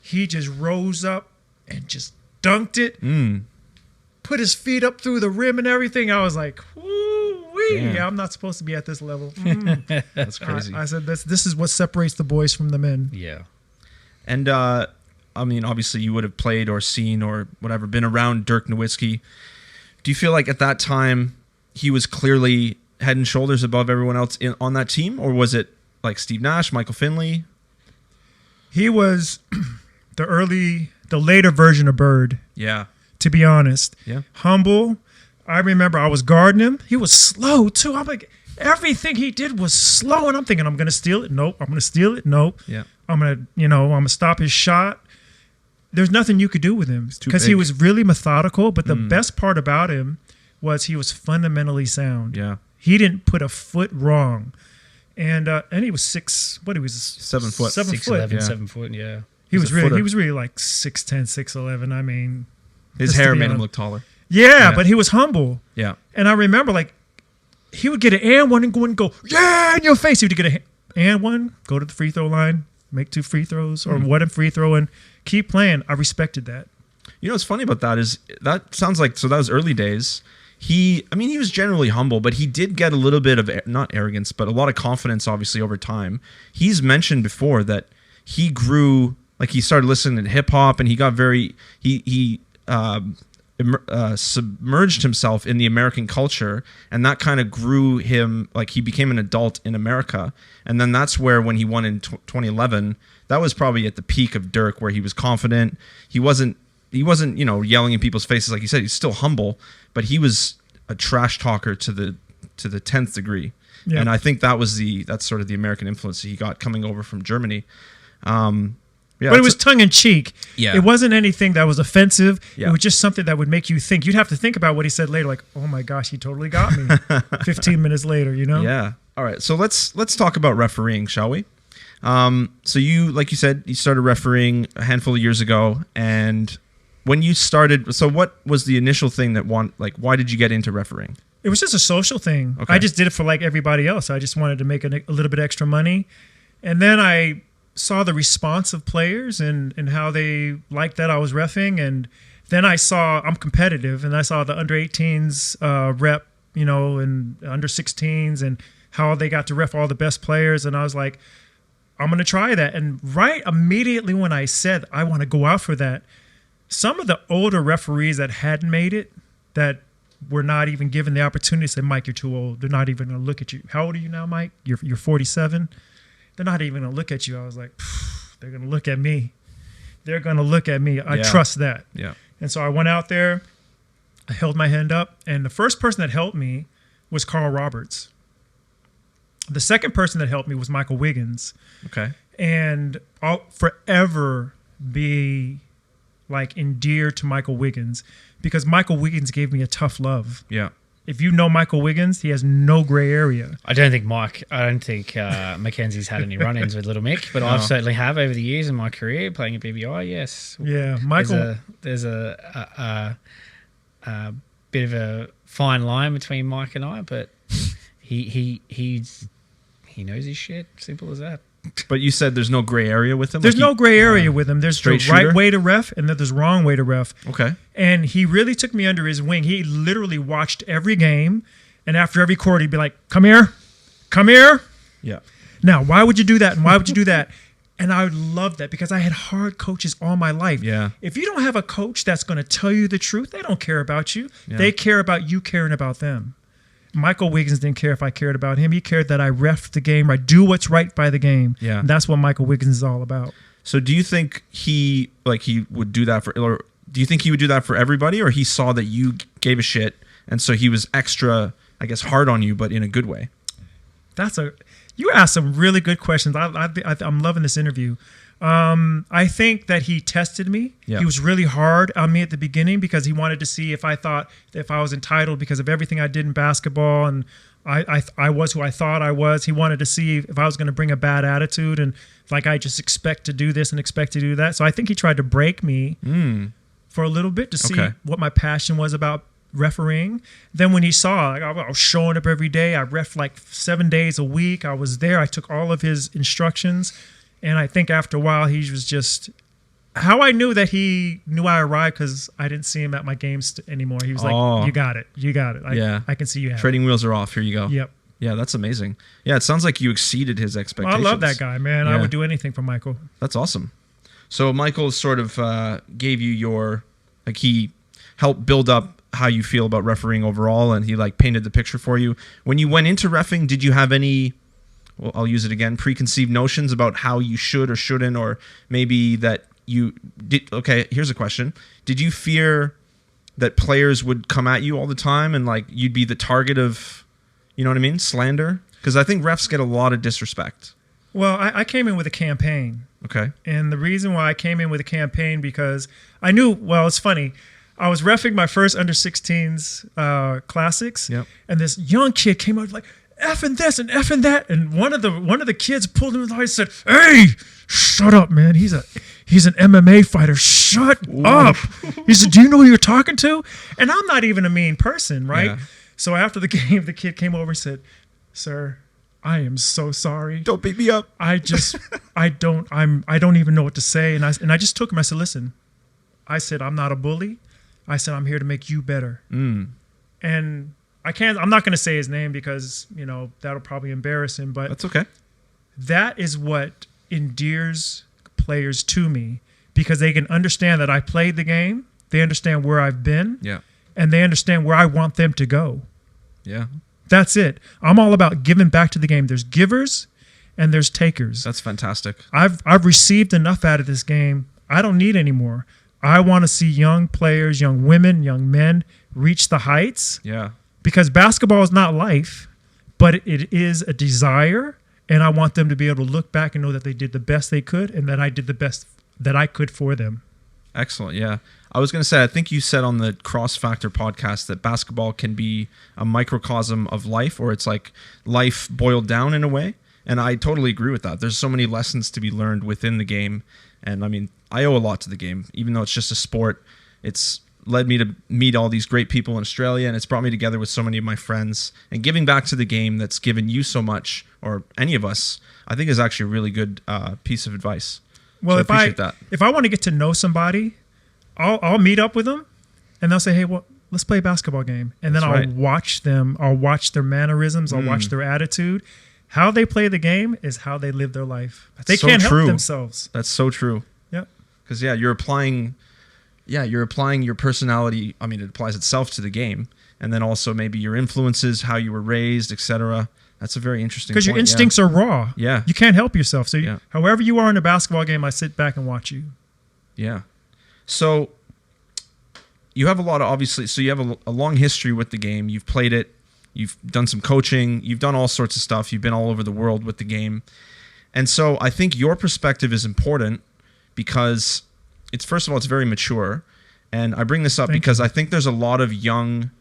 S3: He just rose up and just dunked it. Put his feet up through the rim and everything. I was like, woo-wee. I'm not supposed to be at this level.
S1: That's crazy.
S3: I said, this is what separates the boys from the men.
S2: Yeah.
S1: And I mean, obviously you would have played or seen or whatever, been around Dirk Nowitzki. Do you feel like at that time he was clearly head and shoulders above everyone else on that team? Or was it like Steve Nash, Michael Finley?
S3: He was the later version of Bird.
S1: Yeah.
S3: To be honest.
S1: Yeah.
S3: Humble. I remember I was guarding him. He was slow too. I'm like, everything he did was slow. And I'm thinking, I'm going to steal it. Nope. I'm going to steal it. Nope.
S1: Yeah.
S3: I'm going to stop his shot. There's nothing you could do with him because he was really methodical. But the best part about him was he was fundamentally sound.
S1: Yeah.
S3: He didn't put a foot wrong. And he was
S1: 7 foot.
S3: 7 foot.
S2: 6'11", 7 foot, yeah.
S3: He was really like 6'10", 6'11". I mean,
S1: his hair made him look taller.
S3: Yeah, but he was humble.
S1: Yeah.
S3: And I remember like he would get an and one and go, yeah, in your face. He would get an and one, go to the free throw line, make 2 free throws or one free throw and keep playing. I respected that.
S1: You know what's funny about that is that sounds like, so that was early days. He was generally humble, but he did get a little bit of, not arrogance, but a lot of confidence, obviously, over time. He's mentioned before that he grew, like he started listening to hip hop and he got submerged himself in the American culture, and that kind of grew him, like he became an adult in America. And then that's where, when he won in 2011, that was probably at the peak of Dirk, where he was confident. He wasn't, yelling in people's faces like you said. He's still humble, but he was a trash talker to the 10th degree. Yeah. And I think that's sort of the American influence he got coming over from Germany.
S3: But it was tongue in cheek.
S1: Yeah.
S3: It wasn't anything that was offensive.
S1: Yeah.
S3: It was just something that would make you think. You'd have to think about what he said later, like, oh my gosh, he totally got me. 15 minutes later,
S1: Yeah. All right. So let's talk about refereeing, shall we? So you, like you said, you started refereeing a handful of years ago, and when you started, so what was the initial thing why did you get into refereeing?
S3: It was just a social thing. Okay. I just did it for like everybody else. I just wanted to make a little bit extra money. And then I saw the response of players and how they liked that I was reffing. And then I'm competitive, and I saw the under 18s rep, and under 16s and how they got to ref all the best players. And I was like, I'm going to try that. And right immediately when I said I want to go out for that, some of the older referees that hadn't made it, that were not even given the opportunity to say, Mike, you're too old. They're not even going to look at you. How old are you now, Mike? You're 47. They're not even going to look at you. I was like, they're going to look at me. They're going to look at me. I trust that.
S1: Yeah.
S3: And so I went out there. I held my hand up. And the first person that helped me was Carl Roberts. The second person that helped me was Michael Wiggins.
S1: Okay.
S3: And I'll forever be endeared to Michael Wiggins because Michael Wiggins gave me a tough love.
S1: Yeah.
S3: If you know Michael Wiggins, he has no gray area.
S2: I don't think Mackenzie's had any run-ins with Little Mick, but I certainly have over the years in my career playing at BBI. Yes.
S3: Yeah, Michael.
S2: There's a bit of a fine line between Mike and I, but he knows his shit. Simple as that.
S1: But you said there's no gray area with him?
S3: There's no gray area with him. There's the right way to ref and then there's wrong way to ref.
S1: Okay.
S3: And he really took me under his wing. He literally watched every game, and after every quarter, he'd be like, come here.
S1: Yeah.
S3: Now, why would you do that? And why would you do that? And I love that because I had hard coaches all my life.
S1: Yeah.
S3: If you don't have a coach that's going to tell you the truth, they don't care about you.
S1: Yeah.
S3: They care about you caring about them. Michael Wiggins didn't care if I cared about him. He cared that I ref the game, I do what's right by the game.
S1: Yeah.
S3: And that's what Michael Wiggins is all about.
S1: So do you think he would do that or do you think he would do that for everybody, or he saw that you gave a shit and so he was extra, I guess, hard on you, but in a good way? You asked some really good questions. I'm loving this interview. I think that he tested me. Yeah.
S3: He was really hard on me at the beginning because he wanted to see if I was entitled because of everything I did in basketball, and I was who I thought I was. He wanted to see if I was going to bring a bad attitude and I just expect to do this and expect to do that. So I think he tried to break me for a little bit to see what my passion was about refereeing. Then when he saw I was showing up every day, I ref 7 days a week. I was there. I took all of his instructions. And I think after a while, he was just how I knew that he knew I arrived because I didn't see him at my games anymore. He was like, you got it. I can see you have
S1: Trading wheels are off. Here you go.
S3: Yep.
S1: Yeah, that's amazing. Yeah, it sounds like you exceeded his expectations.
S3: I love that guy, man.
S1: Yeah.
S3: I would do anything for Michael.
S1: That's awesome. So Michael sort of gave you he helped build up how you feel about refereeing overall, and he painted the picture for you. When you went into reffing, did you have any... Well, I'll use it again, preconceived notions about how you should or shouldn't, or maybe that you did. Okay, here's a question. Did you fear that players would come at you all the time and you'd be the target of, you know what I mean, slander? Because I think refs get a lot of disrespect.
S3: Well, I came in with a campaign.
S1: Okay.
S3: And the reason why I came in with a campaign because I knew, it's funny. I was reffing my first under 16s classics. Yep. And this young kid came out effing this and effing that, and one of the kids pulled him aside and said, "Hey, shut up, man. He's an MMA fighter. Shut up." He said, "Do you know who you're talking to?" And I'm not even a mean person, right? Yeah. So after the game, the kid came over and said, "Sir, I am so sorry.
S1: Don't beat me up.
S3: I don't even know what to say." And I just took him. I said, "Listen," I said, "I'm not a bully. I said, I'm here to make you better." And I'm not going to say his name because, that'll probably embarrass him, but
S1: that's okay.
S3: That is what endears players to me because they can understand that I played the game. They understand where I've been.
S1: Yeah.
S3: And they understand where I want them to go.
S1: Yeah.
S3: That's it. I'm all about giving back to the game. There's givers and there's takers.
S1: That's fantastic.
S3: I've received enough out of this game. I don't need any more. I want to see young players, young women, young men reach the heights.
S1: Yeah.
S3: Because basketball is not life, but it is a desire, and I want them to be able to look back and know that they did the best they could and that I did the best that I could for them.
S1: Excellent, yeah. I was going to say, I think you said on the Cross Factor podcast that basketball can be a microcosm of life, or it's like life boiled down in a way, and I totally agree with that. There's so many lessons to be learned within the game, and I mean, I owe a lot to the game. Even though it's just a sport, it's led me to meet all these great people in Australia, and it's brought me together with so many of my friends. And giving back to the game that's given you so much, or any of us, I think is actually a really good piece of advice.
S3: Well,
S1: so
S3: if I want to get to know somebody, I'll meet up with them, and they'll say, "Hey, well, let's play a basketball game," and then I'll watch them. I'll watch their mannerisms. I'll watch their attitude. How they play the game is how they live their life. They can't help themselves.
S1: That's so true.
S3: Yep.
S1: Because you're applying your personality. I mean, it applies itself to the game, and then also maybe your influences, how you were raised, etc. That's a very interesting.
S3: Because your instincts are raw.
S1: Yeah.
S3: You can't help yourself. So however you are in a basketball game, I sit back and watch you.
S1: Yeah. So you have a lot of, obviously, so you have a long history with the game. You've played it. You've done some coaching. You've done all sorts of stuff. You've been all over the world with the game. And so I think your perspective is important because it's, first of all, it's very mature. And I bring this up because I think there's a lot of young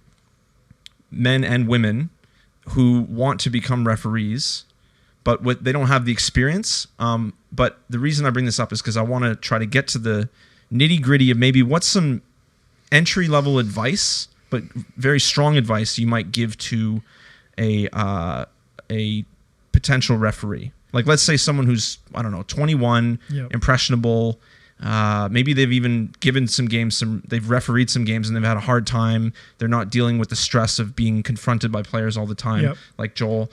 S1: men and women who want to become referees, but they don't have the experience. But the reason I bring this up is because I want to try to get to the nitty gritty of maybe what's some entry level advice, but very strong advice you might give to a potential referee. Like, let's say someone who's, I don't know, 21, impressionable. Maybe they've even given some games, they've refereed some games and they've had a hard time. They're not dealing with the stress of being confronted by players all the time, like Joel.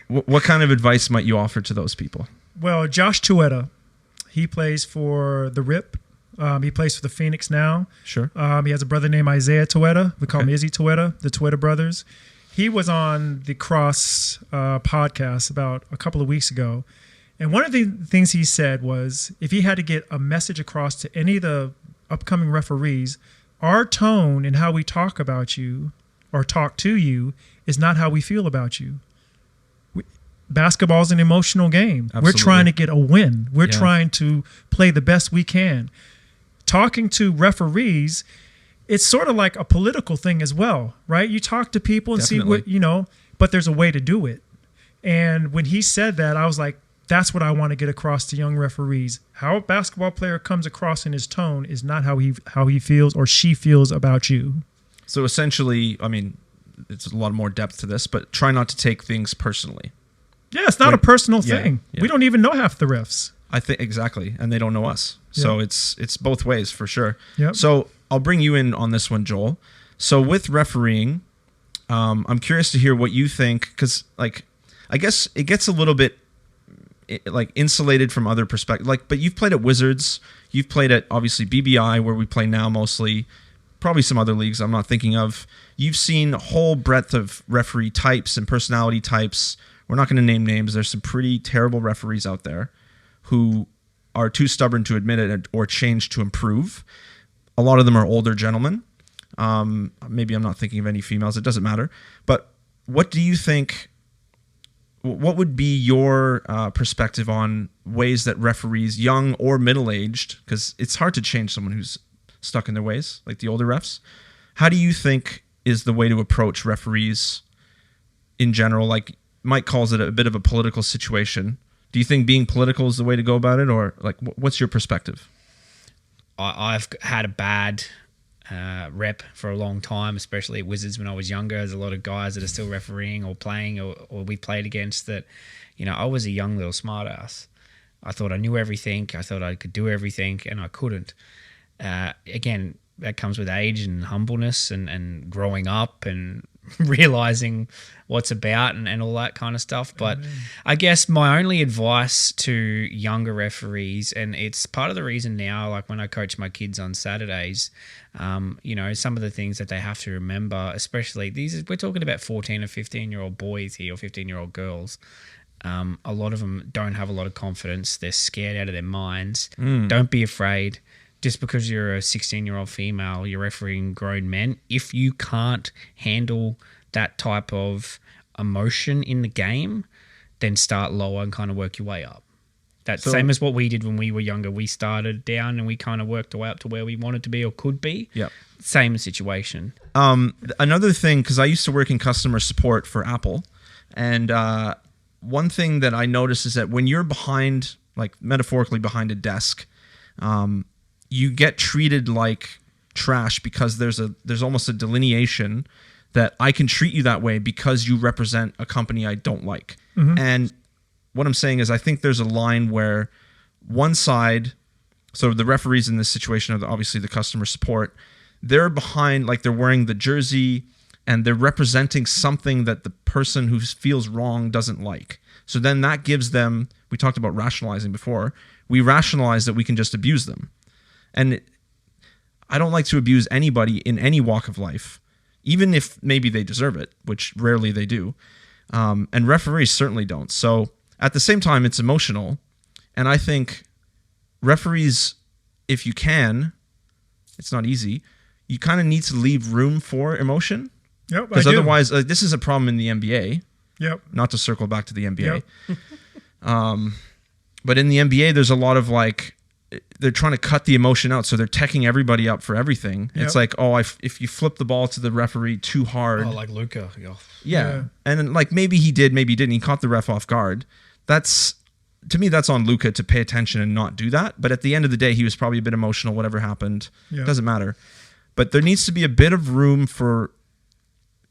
S1: What kind of advice might you offer to those people?
S3: Well, Josh Tueta, he plays for the RIP. He plays for the Phoenix now.
S1: Sure.
S3: He has a brother named Isaiah Tueta. We call him Izzy Tueta, the Tueta brothers. He was on the Cross podcast about a couple of weeks ago. And one of the things he said was, if he had to get a message across to any of the upcoming referees, our tone and how we talk about you or talk to you is not how we feel about you. Basketball is an emotional game. Absolutely. We're trying to get a win. We're trying to play the best we can. Talking to referees, it's sort of like a political thing as well, right? You talk to people and see what, but there's a way to do it. And when he said that, I was like, that's what I want to get across to young referees. How a basketball player comes across in his tone is not how he feels or she feels about you.
S1: So essentially, I mean, it's a lot more depth to this, but try not to take things personally.
S3: Yeah, it's not a personal thing. Yeah. We don't even know half the refs.
S1: I think exactly, and they don't know us. So it's both ways for sure.
S3: Yep.
S1: So I'll bring you in on this one, Joel. So with refereeing, I'm curious to hear what you think, because I guess it gets a little bit insulated from other perspectives. But you've played at Wizards, you've played at obviously BBI, where we play now mostly, probably some other leagues I'm not thinking of. You've seen a whole breadth of referee types and personality types. We're not going to name names. There's some pretty terrible referees out there who are too stubborn to admit it or change to improve. A lot of them are older gentlemen. Maybe I'm not thinking of any females. It doesn't matter. But what do you think? What would be your perspective on ways that referees, young or middle-aged, because it's hard to change someone who's stuck in their ways, like the older refs. How do you think is the way to approach referees in general? Like Mike calls it a bit of a political situation. Do you think being political is the way to go about it, or what's your perspective?
S2: I've had a bad rep for a long time, especially at Wizards when I was younger. There's a lot of guys that are still refereeing or playing or we played against that. I was a young little smartass. I thought I knew everything. I thought I could do everything, and I couldn't. Again, that comes with age and humbleness and growing up and realizing what's about and all that kind of stuff. But I guess my only advice to younger referees, and it's part of the reason now, like when I coach my kids on Saturdays, some of the things that they have to remember, especially we're talking about 14 or 15-year-old boys here or 15-year-old girls. A lot of them don't have a lot of confidence. They're scared out of their minds. Don't be afraid. Just because you're a 16-year-old female, you're refereeing grown men. If you can't handle that type of emotion in the game, then start lower and kind of work your way up. That's same as what we did when we were younger. We started down and we kind of worked our way up to where we wanted to be or could be.
S1: Yep.
S2: Same situation.
S1: Another thing, because I used to work in customer support for Apple, and one thing that I noticed is that when you're behind, like metaphorically behind a desk, you get treated like trash because there's almost a delineation that I can treat you that way because you represent a company I don't like. Mm-hmm. And what I'm saying is I think there's a line where one side, so the referees in this situation are obviously the customer support, they're behind, like they're wearing the jersey and they're representing something that the person who feels wrong doesn't like. So then that gives them, we talked about rationalizing before, we rationalize that we can just abuse them. And I don't like to abuse anybody in any walk of life, even if maybe they deserve it, which rarely they do. And referees certainly don't. So at the same time, it's emotional. And I think referees, if you can, it's not easy, you kind of need to leave room for emotion.
S3: Yep,
S1: because otherwise, this is a problem in the NBA.
S3: Yep.
S1: Not to circle back to the NBA.
S3: Yep.
S1: But in the NBA, there's a lot of like, they're trying to cut the emotion out. So they're teching everybody up for everything. Yep. It's like, if you flip the ball to the referee too hard.
S2: Oh, like Luka.
S1: Yeah. And like maybe he did, maybe he didn't. He caught the ref off guard. To me, that's on Luka to pay attention and not do that. But at the end of the day, he was probably a bit emotional, whatever happened. Yep. Doesn't matter. But there needs to be a bit of room for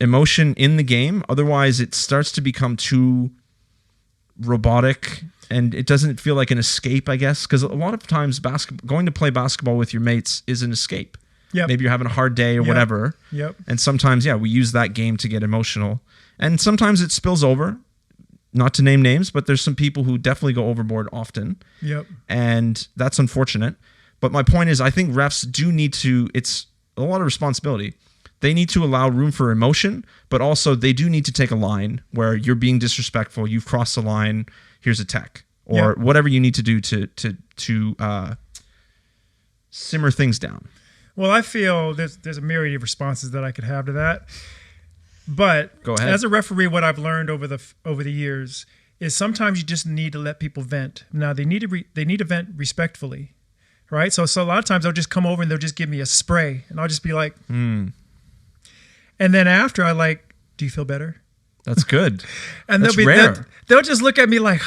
S1: emotion in the game. Otherwise, it starts to become too robotic and it doesn't feel like an escape, I guess. Because a lot of times going to play basketball with your mates is an escape. Yep. Maybe you're having a hard day or whatever.
S3: Yep.
S1: And sometimes, we use that game to get emotional. And sometimes it spills over. Not to name names, but there's some people who definitely go overboard often.
S3: Yep.
S1: And that's unfortunate. But my point is, I think refs do need to, it's a lot of responsibility. They need to allow room for emotion, but also they do need to take a line where you're being disrespectful, you've crossed the line, here's a tech. Or whatever you need to do to simmer things down.
S3: Well, I feel there's a myriad of responses that I could have to that. But
S1: go ahead.
S3: As a referee, what I've learned over the years is sometimes you just need to let people vent. Now they need to vent respectfully, right? So a lot of times they'll just come over and they'll just give me a spray, and I'll just be like, And then after I like, do you feel better?
S1: That's good.
S3: And
S1: That's rare.
S3: They'll just look at me like,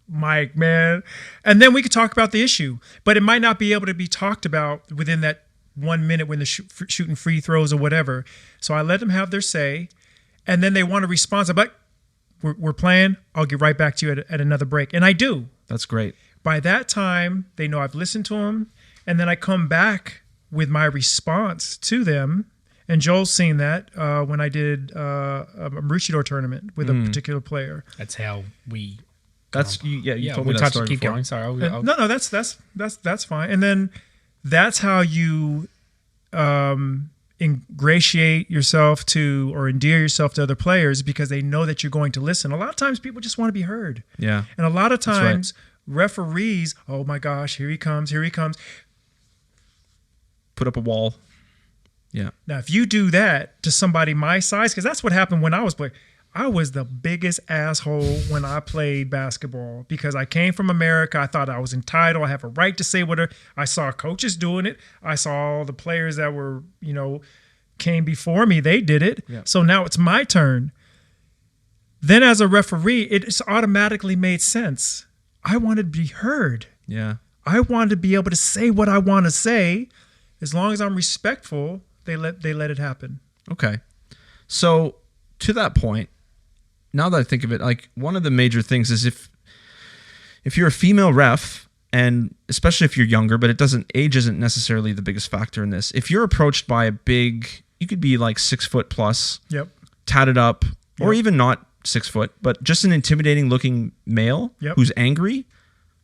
S3: Mike, man, and then we could talk about the issue, but it might not be able to be talked about within that 1 minute when they're shooting free throws or whatever. So I let them have their say. And then they want a response. I'm like, we're playing. I'll get right back to you at another break. And I do.
S1: That's great.
S3: By that time, they know I've listened to them. And then I come back with my response to them. And Joel's seen that when I did a Maroochydore tournament with a particular player.
S2: That's how we...
S1: You told me that story
S2: keep
S1: before.
S2: going. Sorry.
S3: No, that's fine. And then that's how you... ingratiate yourself to or endear yourself to other players because they know that you're going to listen. A lot of times people just want to be heard.
S1: Yeah.
S3: And a lot of times referees, oh my gosh, here he comes.
S1: Put up a wall. Yeah.
S3: Now, if you do that to somebody my size, because that's what happened when I was playing. I was the biggest asshole when I played basketball because I came from America. I thought I was entitled. I have a right to say whatever. I saw coaches doing it. I saw all the players that were, came before me. They did it. Yeah. So now it's my turn. Then as a referee, it just automatically made sense. I wanted to be heard.
S1: Yeah.
S3: I wanted to be able to say what I want to say. As long as I'm respectful, they let it happen.
S1: Okay. So to that point, now that I think of it, like one of the major things is if you're a female ref, and especially if you're younger, but age isn't necessarily the biggest factor in this. If you're approached by a big, you could be like 6 foot plus, tatted up, or even not 6 foot, but just an intimidating looking male who's angry,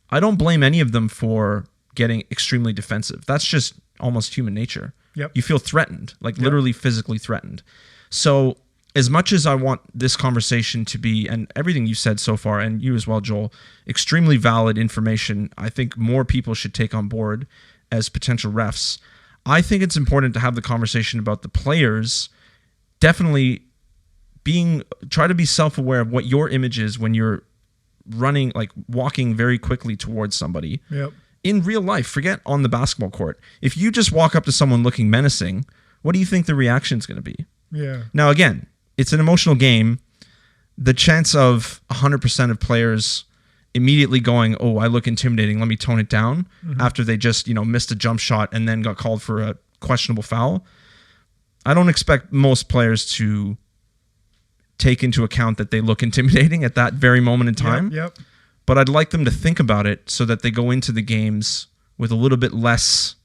S1: I don't blame any of them for getting extremely defensive. That's just almost human nature. You feel threatened, like literally physically threatened. So as much as I want this conversation to be, and everything you said so far, and you as well, Joel, extremely valid information, I think more people should take on board as potential refs. I think it's important to have the conversation about the players definitely try to be self-aware of what your image is when you're running, like walking very quickly towards somebody. In real life, forget on the basketball court. If you just walk up to someone looking menacing, what do you think the reaction is going to be? Now, again, it's an emotional game. The chance of 100% of players immediately going, oh, I look intimidating, let me tone it down, after they just, missed a jump shot and then got called for a questionable foul. I don't expect most players to take into account that they look intimidating at that very moment in time.
S3: Yep.
S1: But I'd like them to think about it so that they go into the games with a little bit less,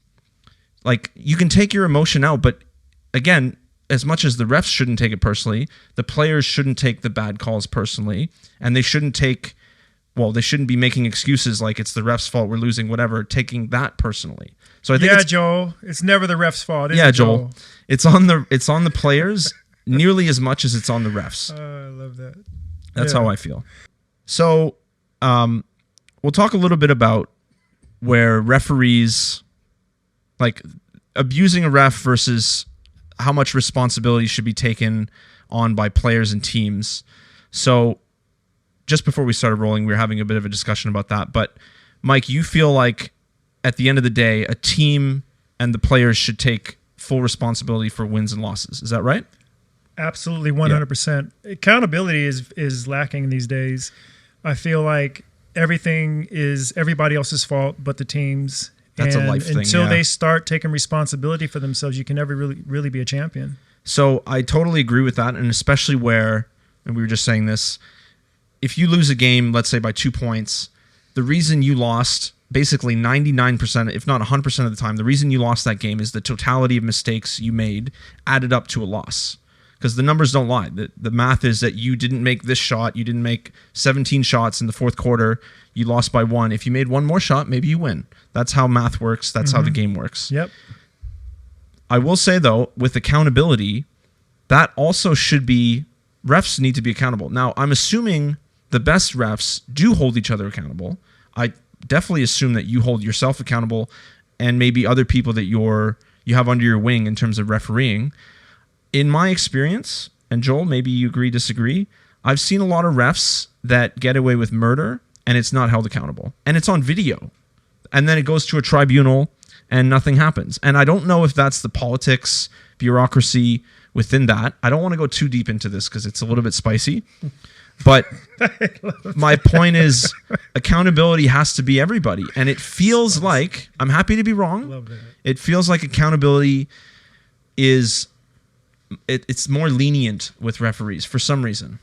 S1: like, you can take your emotion out, but again, as much as the refs shouldn't take it personally, the players shouldn't take the bad calls personally, and they shouldn't be making excuses like it's the ref's fault, we're losing, whatever, taking that personally. So I think
S3: Joel, it's never the ref's fault. Is
S1: it,
S3: Joel?
S1: Joel, it's on the players nearly as much as it's on the refs.
S3: I love that.
S1: That's how I feel. So we'll talk a little bit about where referees, like abusing a ref versus how much responsibility should be taken on by players and teams. So just before we started rolling, we were having a bit of a discussion about that. But Mike, you feel like at the end of the day, a team and the players should take full responsibility for wins and losses. Is that right?
S3: Absolutely, 100%. Yeah. Accountability is lacking these days. I feel like everything is everybody else's fault but the team's.
S1: That's a life thing.
S3: Until they start taking responsibility for themselves, you can never really be a champion.
S1: So I totally agree with that, and especially where, and we were just saying this, if you lose a game, let's say by 2 points, the reason you lost, basically 99%, if not 100% of the time, the reason you lost that game is the totality of mistakes you made added up to a loss. Because the numbers don't lie. The math is that you didn't make this shot, you didn't make 17 shots in the fourth quarter, you lost by 1. If you made one more shot, maybe you win. That's how math works. That's how the game works.
S3: Yep.
S1: I will say, though, with accountability, that also should be, refs need to be accountable. Now, I'm assuming the best refs do hold each other accountable. I definitely assume that you hold yourself accountable and maybe other people that you have under your wing in terms of refereeing. In my experience, and Joel, maybe you agree, disagree, I've seen a lot of refs that get away with murder and it's not held accountable. And it's on video. And then it goes to a tribunal and nothing happens. And I don't know if that's the politics, bureaucracy within that. I don't want to go too deep into this because it's a little bit spicy. But my point is accountability has to be everybody. And it feels like, I'm happy to be wrong,
S3: Love that.
S1: It feels like accountability is... It's more lenient with referees for some reason.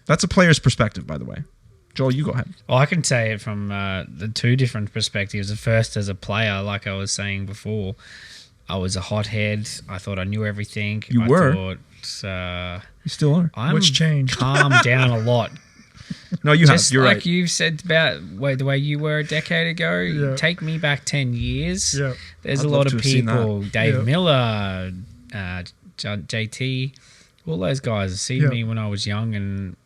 S1: That's a player's perspective, by the way. Joel, you go ahead.
S2: Well, I can say it from the two different perspectives. The first, as a player, like I was saying before, I was a hothead. I thought I knew everything.
S1: You were. You still are.
S2: What's
S3: changed?
S2: Calmed down a lot.
S1: No, you have. You're
S2: like
S1: right.
S2: You've said about the way you were a decade ago.
S3: Yeah.
S2: Take me back 10 years.
S3: Yeah.
S2: There's
S1: I'd
S2: a
S1: love
S2: lot
S1: to
S2: of
S1: have seen
S2: people,
S1: that.
S2: Dave Miller, JT, all those guys seen me when I was young and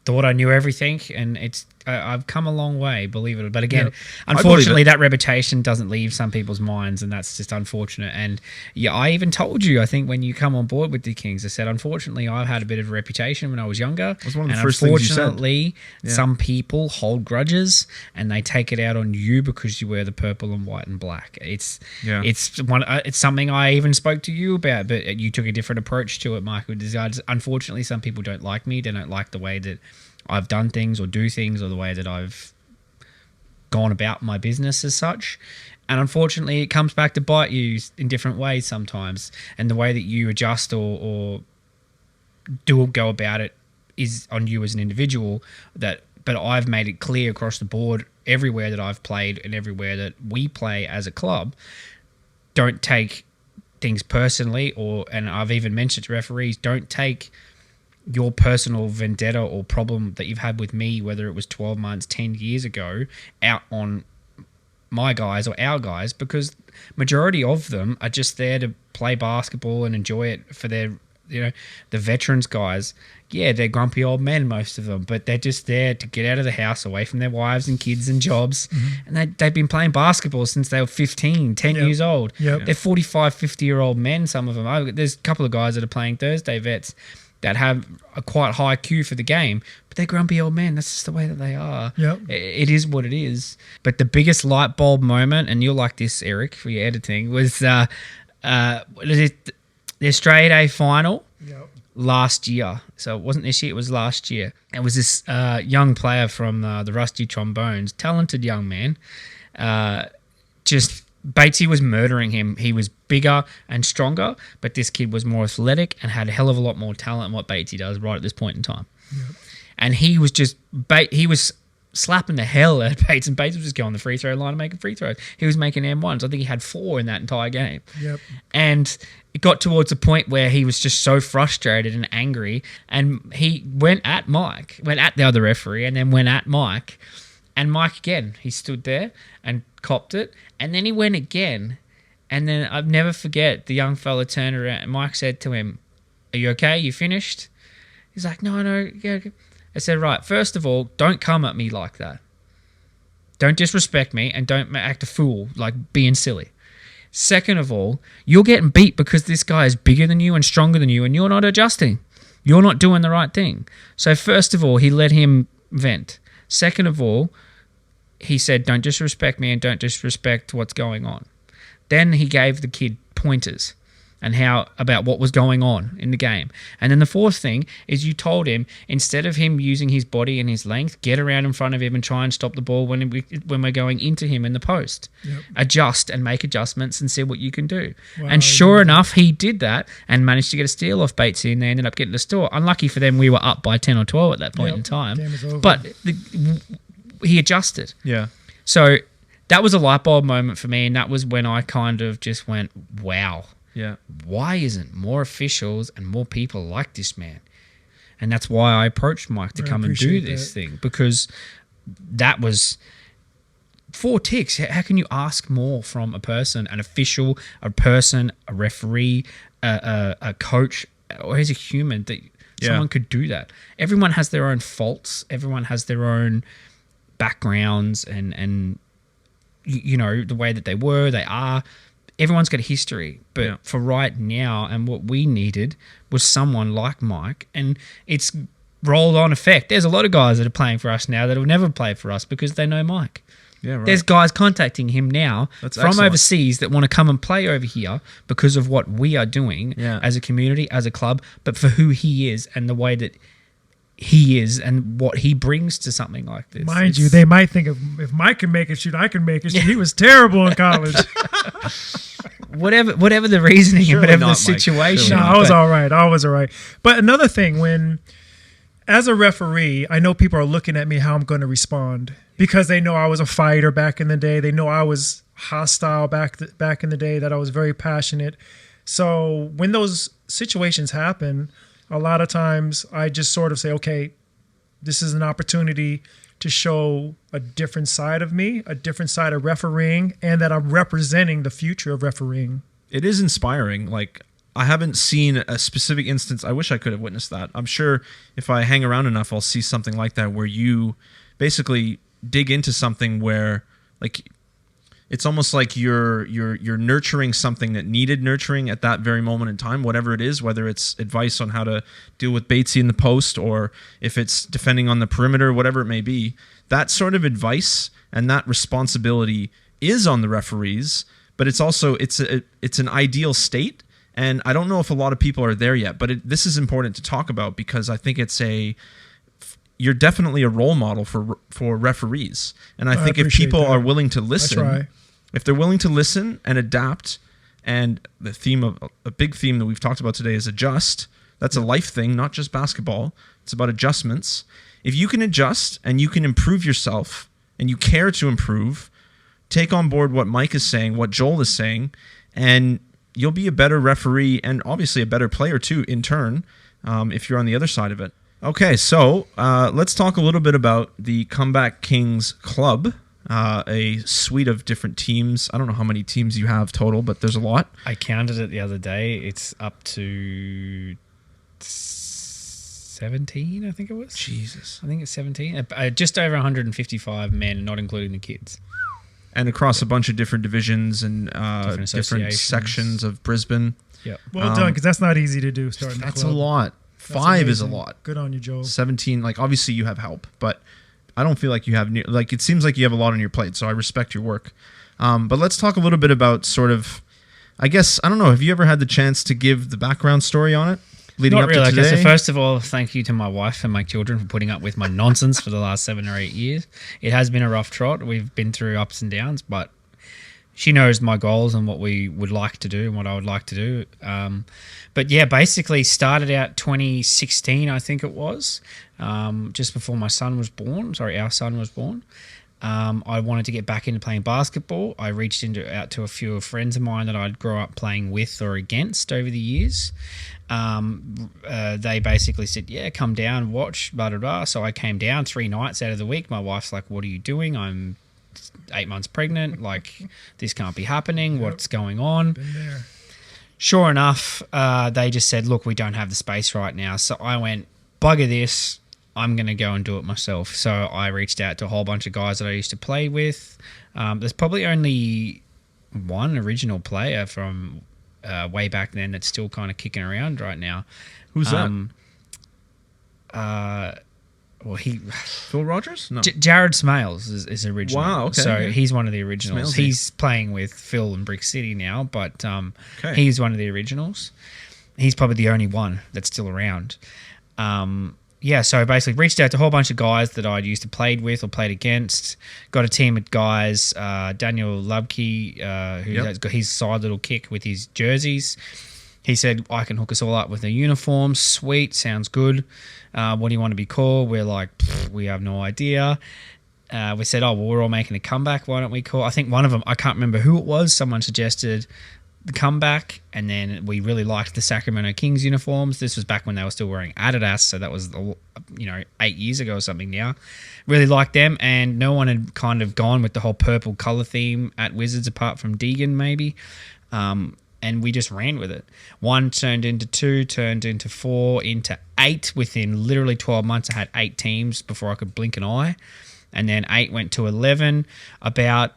S2: thought I knew everything, and I've come a long way, believe it. But again, unfortunately, that reputation doesn't leave some people's minds, and that's just unfortunate. And yeah, I even told you, I think when you come on board with the Kings, I said, unfortunately, I've had a bit of a reputation when I was younger.
S1: That was one of the first things you said.
S2: Unfortunately, some people hold grudges and they take it out on you because you wear the purple and white and black. It's something I even spoke to you about, but you took a different approach to it, Michael. Unfortunately, some people don't like me. They don't like the way that I've done things or do things or the way that I've gone about my business as such. And unfortunately, it comes back to bite you in different ways sometimes. And the way that you adjust or do go about it is on you as an individual. But I've made it clear across the board, everywhere that I've played and everywhere that we play as a club, don't take things personally. And I've even mentioned to referees, don't take your personal vendetta or problem that you've had with me, whether it was 12 months, 10 years ago, out on my guys or our guys, because majority of them are just there to play basketball and enjoy it for their, the veterans guys. Yeah, they're grumpy old men, most of them, but they're just there to get out of the house, away from their wives and kids and jobs. Mm-hmm. And they've been playing basketball since they were 15, 10 years old.
S3: Yep.
S2: They're 45, 50-year-old men, some of them. There's a couple of guys that are playing Thursday vets that have a quite high IQ for the game, but they're grumpy old men. That's just the way that they are.
S3: Yep.
S2: It is what it is. But the biggest light bulb moment, and you'll like this, Eric, for your editing, was the Australia Day final.
S3: Yep.
S2: last year. So it wasn't this year, it was last year. It was this young player from the Rusty Trombones, talented young man. Just Batesy was murdering him. He was bigger and stronger, but this kid was more athletic and had a hell of a lot more talent than what Batesy does right at this point in time. Yep. And he was just he was slapping the hell out of Bates, and Bates was just going the free throw line and making free throws. He was making M1s. I think he had 4 in that entire game.
S3: Yep.
S2: And it got towards a point where he was just so frustrated and angry, and he went at the other referee, and then went at Mike. And Mike, again, he stood there and copped it, and then he went again. And then I'll never forget, the young fella turned around, and Mike said to him, "Are you okay? You finished?" He's like, no, yeah. I said, right, first of all, don't come at me like that. Don't disrespect me, and don't act a fool, like being silly. Second of all, you're getting beat because this guy is bigger than you and stronger than you, and you're not adjusting. You're not doing the right thing. So first of all, he let him vent. Second of all, he said, don't disrespect me and don't disrespect what's going on. Then he gave the kid pointers and about what was going on in the game. And then the fourth thing is, you told him, instead of him using his body and his length, get around in front of him and try and stop the ball when we're going into him in the post. Yep. Adjust and make adjustments and see what you can do. Wow, and sure enough, he did that and managed to get a steal off Batesy, and they ended up getting the store. Unlucky for them, we were up by 10 or 12 at that point in time.
S3: Game was over.
S2: But he adjusted.
S1: Yeah.
S2: So that was a light bulb moment for me, and that was when I kind of just went, wow.
S1: Yeah.
S2: Why isn't more officials and more people like this man? And that's why I approached Mike to come and do this thing, because that was 4 ticks. How can you ask more from a person, an official, a person, a referee, a coach, or as a human, that someone could do that? Everyone has their own faults. Everyone has their own backgrounds and you know, the way that they are. Everyone's got a history, but for right now, and what we needed was someone like Mike, and it's rolled on effect. There's a lot of guys that are playing for us now that have never played for us because they know Mike.
S1: Yeah, right.
S2: There's guys contacting him now from overseas that want to come and play over here because of what we are doing as a community, as a club, but for who he is and the way that he is and what he brings to something like this.
S3: Mind you, they might think if Mike can make it shoot, I can make it shoot. He was terrible in college.
S2: whatever the reasoning, surely whatever the situation.
S3: No, I was all right. But another thing, as a referee, I know people are looking at me how I'm going to respond, because they know I was a fighter back in the day. They know I was hostile back in the day, that I was very passionate. So when those situations happen, a lot of times I just sort of say, okay, this is an opportunity to show a different side of me, a different side of refereeing, and that I'm representing the future of refereeing.
S1: It is inspiring. Like, I haven't seen a specific instance. I wish I could have witnessed that. I'm sure if I hang around enough, I'll see something like that, where you basically dig into something where, like, it's almost like you're nurturing something that needed nurturing at that very moment in time, whatever it is, whether it's advice on how to deal with Batesy in the post, or if it's defending on the perimeter, whatever it may be. That sort of advice and that responsibility is on the referees, but it's also it's an ideal state, and I don't know if a lot of people are there yet. But this is important to talk about, because I think you're definitely a role model for referees, and I think if people are willing to listen, if they're willing to listen and adapt, and a big theme that we've talked about today is adjust. That's a life thing, not just basketball. It's about adjustments. If you can adjust and you can improve yourself, and you care to improve, take on board what Mike is saying, what Joel is saying, and you'll be a better referee, and obviously a better player too in turn, if you're on the other side of it. Okay, so let's talk a little bit about the Comeback Kings Club, a suite of different teams. I don't know how many teams you have total, but there's a lot.
S2: I counted it the other day. It's up to 17, I think it was.
S1: Jesus.
S2: I think it's 17. Just over 155 men, not including the kids.
S1: And across a bunch of different divisions and different sections of Brisbane.
S2: Yep.
S3: Well done, because that's not easy to do.
S1: That's a lot. 5 is a lot.
S3: Good on you, Joel.
S1: 17, like, obviously you have help, but I don't feel like you have, it seems like you have a lot on your plate, so I respect your work. But let's talk a little bit about sort of, I guess, I don't know, have you ever had the chance to give the background story on it? leading up to today?
S2: Okay, so first of all, thank you to my wife and my children for putting up with my nonsense for the last 7 or 8 years. It has been a rough trot. We've been through ups and downs, but she knows my goals and what we would like to do and what I would like to do. But yeah, basically started out 2016, I think it was, just before my son was born. Sorry, our son was born. I wanted to get back into playing basketball. I reached out to a few friends of mine that I'd grow up playing with or against over the years. They basically said, yeah, come down, watch, blah, blah, blah. So I came down 3 nights out of the week. My wife's like, what are you doing? I'm 8 months pregnant. Like, this can't be happening. What's going on?
S3: Been there.
S2: Sure enough, they just said, look, we don't have the space right now. So I went, bugger this. I'm going to go and do it myself. So I reached out to a whole bunch of guys that I used to play with. There's probably only one original player from way back then that's still kind of kicking around right now.
S1: Who's that? Phil Rogers? No.
S2: Jared Smales is original.
S1: Wow, okay.
S2: So he's one of the originals.
S1: Smalesy.
S2: He's playing with Phil in Brick City now, but he's one of the originals. He's probably the only one that's still around. Yeah, so I basically reached out to a whole bunch of guys that I'd used to played with or played against. Got a team of guys, Daniel Lubke, who's got his side little kick with his jerseys. He said, I can hook us all up with a uniform. Sweet, sounds good. What do you want to be called? We're like, we have no idea. We said, oh, well, we're all making a comeback. Why don't we call? I think one of them, I can't remember who it was. Someone suggested the comeback, and then we really liked the Sacramento Kings uniforms. This was back when they were still wearing Adidas, so that was 8 years ago or something now. Really liked them, and no one had kind of gone with the whole purple color theme at Wizards apart from Deegan maybe, and we just ran with it. 1 turned into 2, turned into 4, into 8. Within literally 12 months, I had 8 teams before I could blink an eye, and then 8 went to 11. About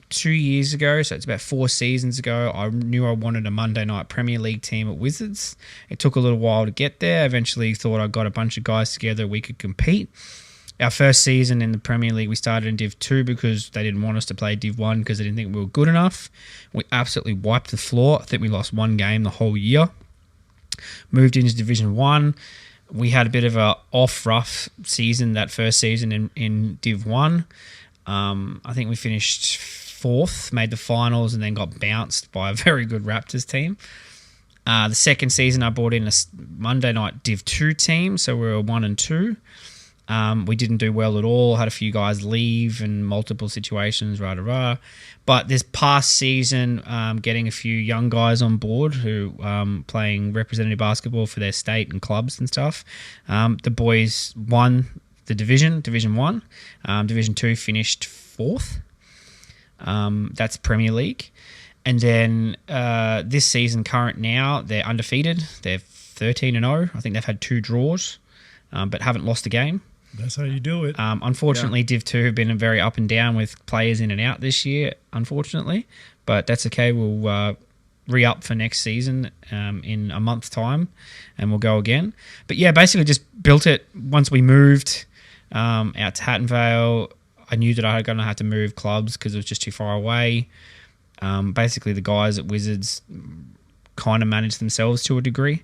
S2: 2 years ago, so it's about 4 seasons ago, I knew I wanted a Monday night Premier League team at Wizards. It took a little while to get there. Eventually thought I got a bunch of guys together we could compete. Our first season in the Premier League, we started in Div 2 because they didn't want us to play Div 1 because they didn't think we were good enough. We absolutely wiped the floor. I think we lost 1 game the whole year. Moved into Division 1. We had a bit of a rough season that first season in Div 1. I think we finished 4th, made the finals, and then got bounced by a very good Raptors team. The second season, I brought in a Monday night Div 2 team, so we were 1 and 2. We didn't do well at all, had a few guys leave and multiple situations, rah. But this past season, getting a few young guys on board who playing representative basketball for their state and clubs and stuff. The boys won the Division 1. Division 2 finished 4th. That's Premier League. And then this season, current now, they're undefeated. They're 13-0. I think they've had 2 draws, but haven't lost a game.
S3: That's how you do it.
S2: Unfortunately, Div 2 have been very up and down with players in and out this year, unfortunately. But that's okay. We'll re-up for next season in a month's time, and we'll go again. But yeah, basically just built it once we moved out to Hatton Vale. I knew that I was going to have to move clubs because it was just too far away. Basically, the guys at Wizards kind of manage themselves to a degree.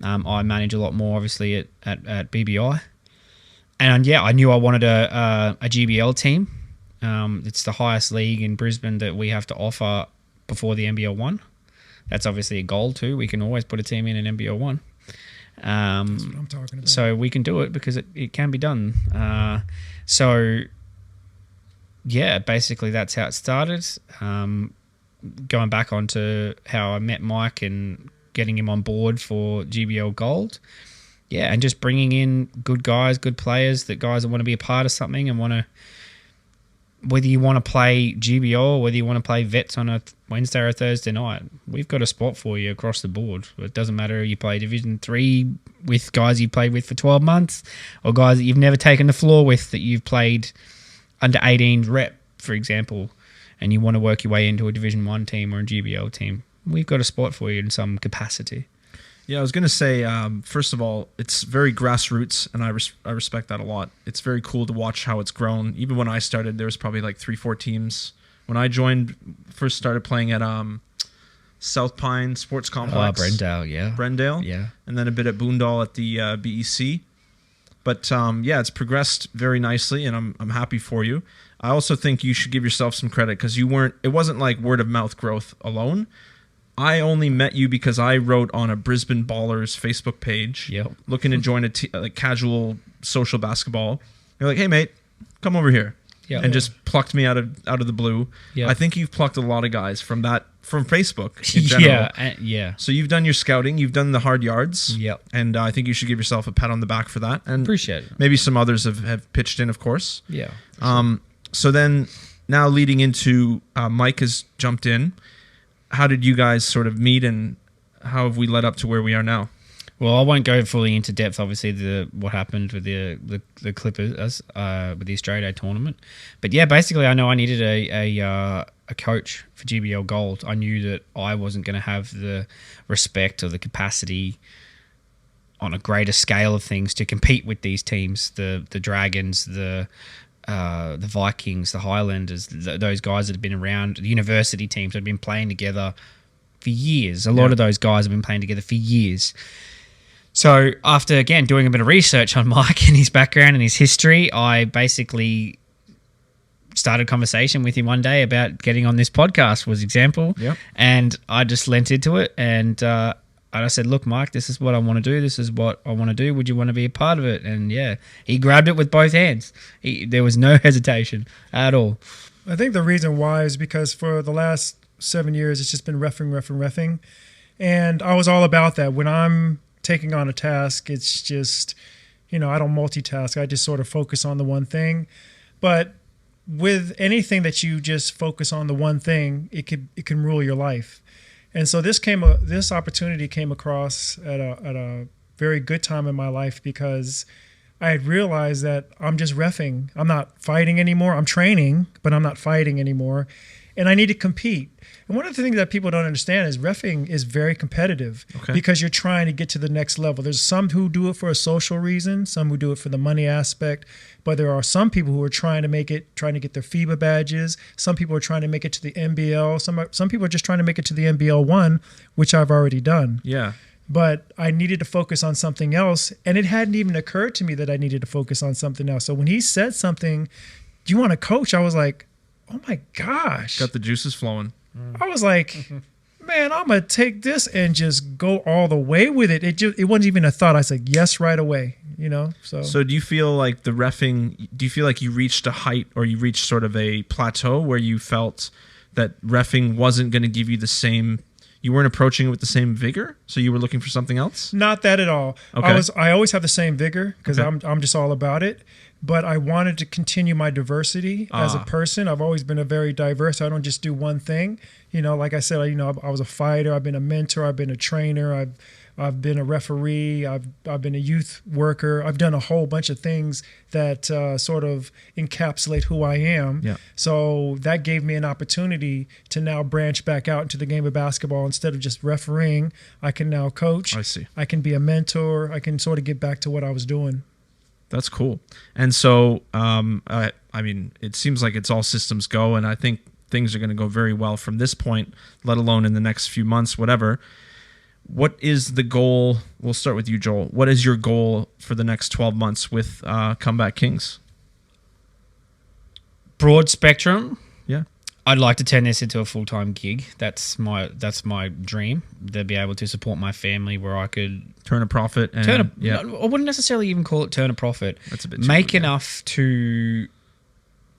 S2: I manage a lot more, obviously, at BBI. And yeah, I knew I wanted a GBL team. It's the highest league in Brisbane that we have to offer before the NBL 1. That's obviously a goal too. We can always put a team in NBL 1.
S3: That's what I'm talking about.
S2: So we can do it because it can be done. So yeah, basically that's how it started. Going back onto how I met Mike and getting him on board for GBL Gold. Yeah, and just bringing in good guys, good players, that guys that want to be a part of something and want to, whether you want to play GBL or whether you want to play vets on a Wednesday or Thursday night, we've got a spot for you across the board. It doesn't matter if you play Division 3 with guys you played with for 12 months or guys that you've never taken the floor with that you've played under 18 rep, for example, and you want to work your way into a Division 1 team or a GBL team. We've got a spot for you in some capacity.
S1: Yeah, I was going to say, first of all, it's very grassroots, and I respect that a lot. It's very cool to watch how it's grown. Even when I started, there was probably like 3-4 teams. When I joined, first started playing at South Pine Sports Complex.
S2: Brendale, yeah.
S1: Brendale.
S2: Yeah.
S1: And then a bit at Boondall at the BEC. But yeah, it's progressed very nicely, and I'm happy for you. I also think you should give yourself some credit because it wasn't like word of mouth growth alone. I only met you because I wrote on a Brisbane Ballers Facebook page looking to join a like casual social basketball. You're like, hey, mate, come over here. And just plucked me out of the blue. I think you've plucked a lot of guys from Facebook in general.
S2: Yeah.
S1: So you've done your scouting, you've done the hard yards. And I think you should give yourself a pat on the back for that. And
S2: appreciate it.
S1: Maybe some others have pitched in, of course.
S2: Yeah.
S1: So then now leading into Mike has jumped in. How did you guys sort of meet, and how have we led up to where we are now?
S2: Well, I won't go fully into depth, obviously, what happened with the Clippers with the Australia Day tournament. But yeah, basically, I know I needed a coach for GBL Gold. I knew that I wasn't going to have the respect or the capacity on a greater scale of things to compete with these teams, the Dragons, the Vikings, the Highlanders, those guys that have been around, the university teams that have been playing together for years. A lot of those guys have been playing together for years. So after, again, doing a bit of research on Mike and his background and his history, I basically started a conversation with him one day about getting on this podcast, was example. And I just lent into it, and I said, look, Mike, this is what I want to do. This is what I want to do. Would you want to be a part of it? And yeah, he grabbed it with both hands. There was no hesitation at all.
S3: I think the reason why is because for the last 7 years, it's just been reffing. And I was all about that. When I'm taking on a task, it's just, I don't multitask. I just sort of focus on the one thing. But with anything that you just focus on the one thing, it can rule your life. And so this opportunity came across at a very good time in my life because I had realized that I'm just reffing. I'm not fighting anymore. I'm training, but I'm not fighting anymore. And I need to compete. And one of the things that people don't understand is reffing is very competitive because you're trying to get to the next level. There's some who do it for a social reason, some who do it for the money aspect, but there are some people who are trying to get their FIBA badges. Some people are trying to make it to the NBL. Some people are just trying to make it to the NBL 1, which I've already done.
S1: Yeah.
S3: But I needed to focus on something else, and it hadn't even occurred to me that I needed to focus on something else. So when he said something, do you want to coach? I was like, oh my gosh.
S1: Got the juices flowing.
S3: I was like, man, I'm going to take this and just go all the way with it. It wasn't even a thought. I said yes right away, So
S1: do you feel like do you feel like you reached a height, or you reached sort of a plateau where you felt that reffing wasn't going to give you the same, you weren't approaching it with the same vigor? So you were looking for something else?
S3: Not that at all.
S1: Okay.
S3: I always have the same vigor because I'm just all about it. But I wanted to continue my diversity as a person. I've always been a very diverse. I don't just do one thing. Like I said, I was a fighter. I've been a mentor. I've been a trainer. I've been a referee. I've been a youth worker. I've done a whole bunch of things that sort of encapsulate who I am.
S1: Yeah.
S3: So that gave me an opportunity to now branch back out into the game of basketball. Instead of just refereeing, I can now coach.
S1: I see.
S3: I can be a mentor. I can sort of get back to what I was doing.
S1: That's cool. And so, I mean, it seems like it's all systems go, and I think things are going to go very well from this point, let alone in the next few months, whatever. What is the goal? We'll start with you, Joel. What is your goal for the next 12 months with Comeback Kings?
S2: Broad spectrum.
S1: Yeah.
S2: I'd like to turn this into a full-time gig. That's my dream, to be able to support my family where I could
S1: turn a profit. And,
S2: I wouldn't necessarily even call it turn a profit.
S1: That's a bit
S2: make enough to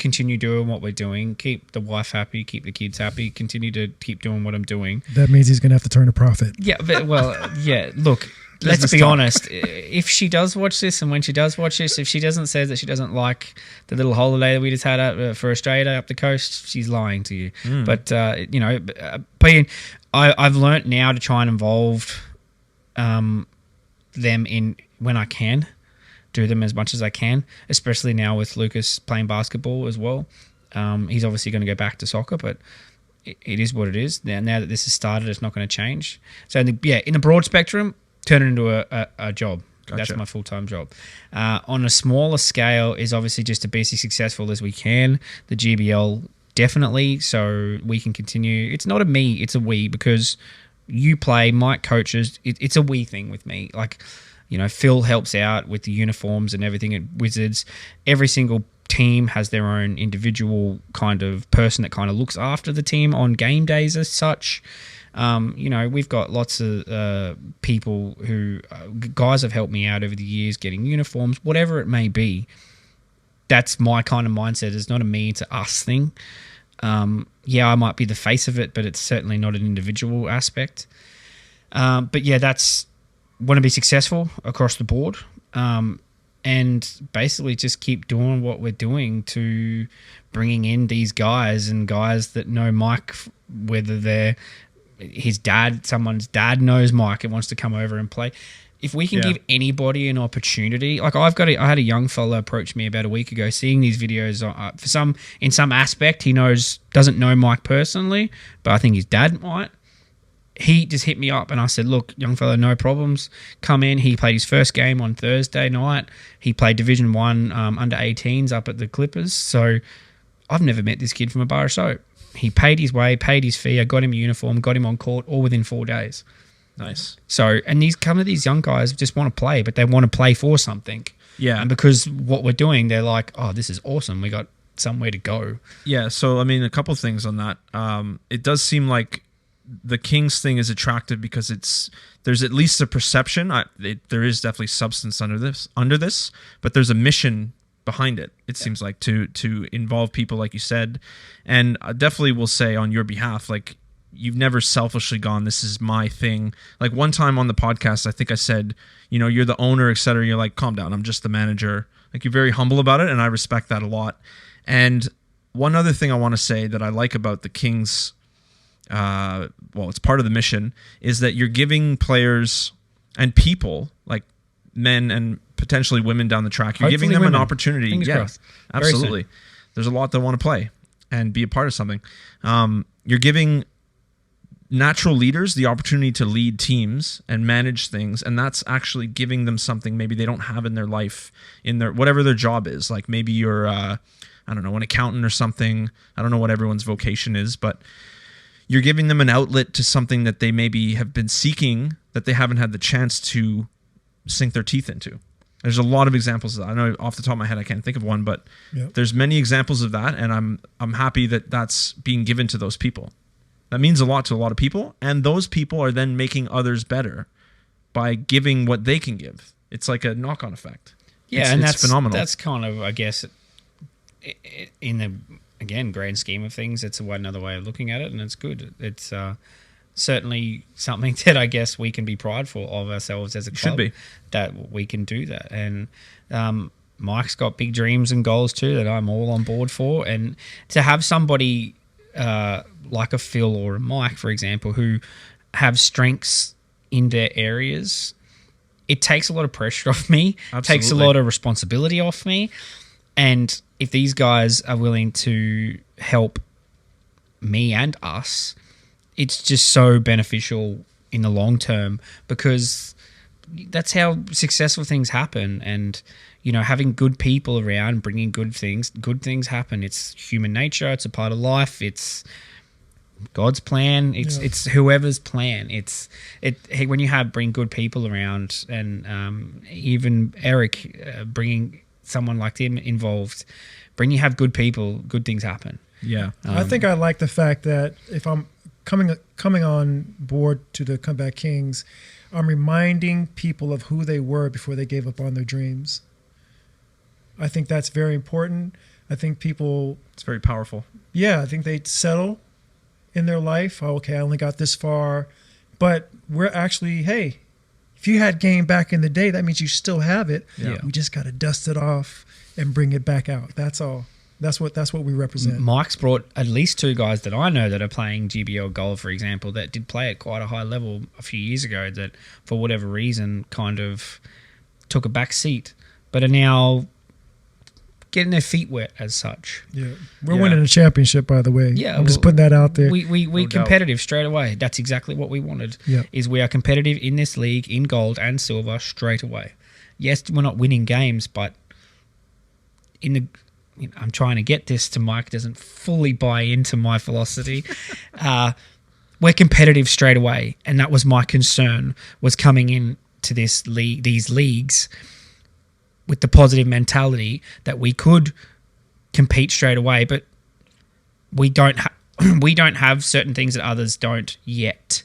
S2: continue doing what we're doing, keep the wife happy, keep the kids happy, continue to keep doing what I'm doing.
S3: That means he's going to have to turn a profit.
S2: Yeah, but, look, let's be honest. If she does watch this, and when she does watch this, if she doesn't say that she doesn't like the little holiday that we just had for Australia Day up the coast, she's lying to you. But I've learnt now to try and involve them in when I can, do them as much as I can, especially now with Lucas playing basketball as well. He's obviously going to go back to soccer, but it is what it is. Now that this has started, it's not going to change. So in the broad spectrum, turn it into a job. Gotcha. That's my full-time job. On a smaller scale is obviously just to be as successful as we can. The GBL definitely, so we can continue. It's not a me, it's a we, because you play, Mike coaches. It's a we thing with me. Like, you know, Phil helps out with the uniforms and everything at Wizards. Every single team has their own individual kind of person that kind of looks after the team on game days as such. You know, we've got lots of people who guys have helped me out over the years getting uniforms, whatever it may be. That's my kind of mindset. It's not a me, it's a us thing. Yeah, I might be the face of it, but it's certainly not an individual aspect. But yeah, that's want to be successful across the board. And basically just keep doing what we're doing to bringing in these guys and guys that know Mike, whether they're his dad, someone's dad knows Mike and wants to come over and play. If we can give anybody an opportunity, like I had a young fella approach me about a week ago, seeing these videos. In some aspect, he doesn't know Mike personally, but I think his dad might. He just hit me up and I said, look, young fella, no problems. Come in. He played his first game on Thursday night. He played Division 1 under 18s up at the Clippers. So I've never met this kid from a bar of soap. He paid his way, paid his fee. I got him a uniform, got him on court all within 4 days.
S1: Nice.
S2: So, and these young guys just want to play, but they want to play for something.
S1: Yeah.
S2: And because what we're doing, they're like, oh, this is awesome. We got somewhere to go.
S1: Yeah. So, I mean, a couple of things on that. It does seem like the Kings thing is attractive because there's at least a perception. There is definitely substance under this, but there's a mission behind it. It seems like to involve people, like you said, and I definitely will say on your behalf, like you've never selfishly gone, this is my thing. Like one time on the podcast, I think I said, you know, you're the owner, etc. You're like, calm down, I'm just the manager. Like you're very humble about it, and I respect that a lot. And one other thing I want to say that I like about the Kings. It's part of the mission, is that you're giving players and people, like men and potentially women down the track, you're giving them an opportunity.
S2: Fingers
S1: absolutely. There's a lot that want to play and be a part of something. You're giving natural leaders the opportunity to lead teams and manage things, and that's actually giving them something maybe they don't have in their life, in their whatever their job is. Like maybe you're, I don't know, an accountant or something. I don't know what everyone's vocation is, but you're giving them an outlet to something that they maybe have been seeking that they haven't had the chance to sink their teeth into. There's a lot of examples of that. I know off the top of my head I can't think of one, but there's many examples of that, and I'm happy that that's being given to those people. That means a lot to a lot of people, and those people are then making others better by giving what they can give. It's like a knock-on effect.
S2: Yeah,
S1: it's phenomenal.
S2: That's kind of, I guess, in the grand scheme of things, it's another way of looking at it, and it's good. It's certainly something that I guess we can be prideful of ourselves as a club.
S1: Should be. That
S2: we can do that. And Mike's got big dreams and goals too that I'm all on board for. And to have somebody like a Phil or a Mike, for example, who have strengths in their areas, it takes a lot of pressure off me. Absolutely. Takes a lot of responsibility off me. And if these guys are willing to help me and us, it's just so beneficial in the long term, because that's how successful things happen. And, you know, having good people around, bringing good things happen. It's human nature. It's a part of life. It's God's plan. It's whoever's plan. When you bring good people around, and even Eric bringing someone like him involved, when you have good people, good things happen.
S1: Yeah.
S3: I think I like the fact that if I'm coming on board to the Comeback Kings, I'm reminding people of who they were before they gave up on their dreams. I think that's very important. I think people...
S1: It's very powerful.
S3: Yeah, I think they settle in their life. Oh, okay, I only got this far. But we're actually, hey, if you had game back in the day, that means you still have it.
S1: Yeah.
S3: We just got to dust it off and bring it back out. That's all. That's what we represent.
S2: Mike's brought at least 2 guys that I know that are playing GBL Gold, for example, that did play at quite a high level a few years ago, that for whatever reason kind of took a back seat, but are now getting their feet wet as such.
S3: Yeah, we're winning a championship, by the way. Yeah, I'm just putting that out there.
S2: We competitive straight away. That's exactly what we wanted.
S3: Yeah.
S2: Is we are competitive in this league in gold and silver straight away. Yes, we're not winning games, but I'm trying to get this to Mike, doesn't fully buy into my philosophy. We're competitive straight away, and that was my concern, was coming in to these leagues with the positive mentality that we could compete straight away, but we don't have certain things that others don't yet.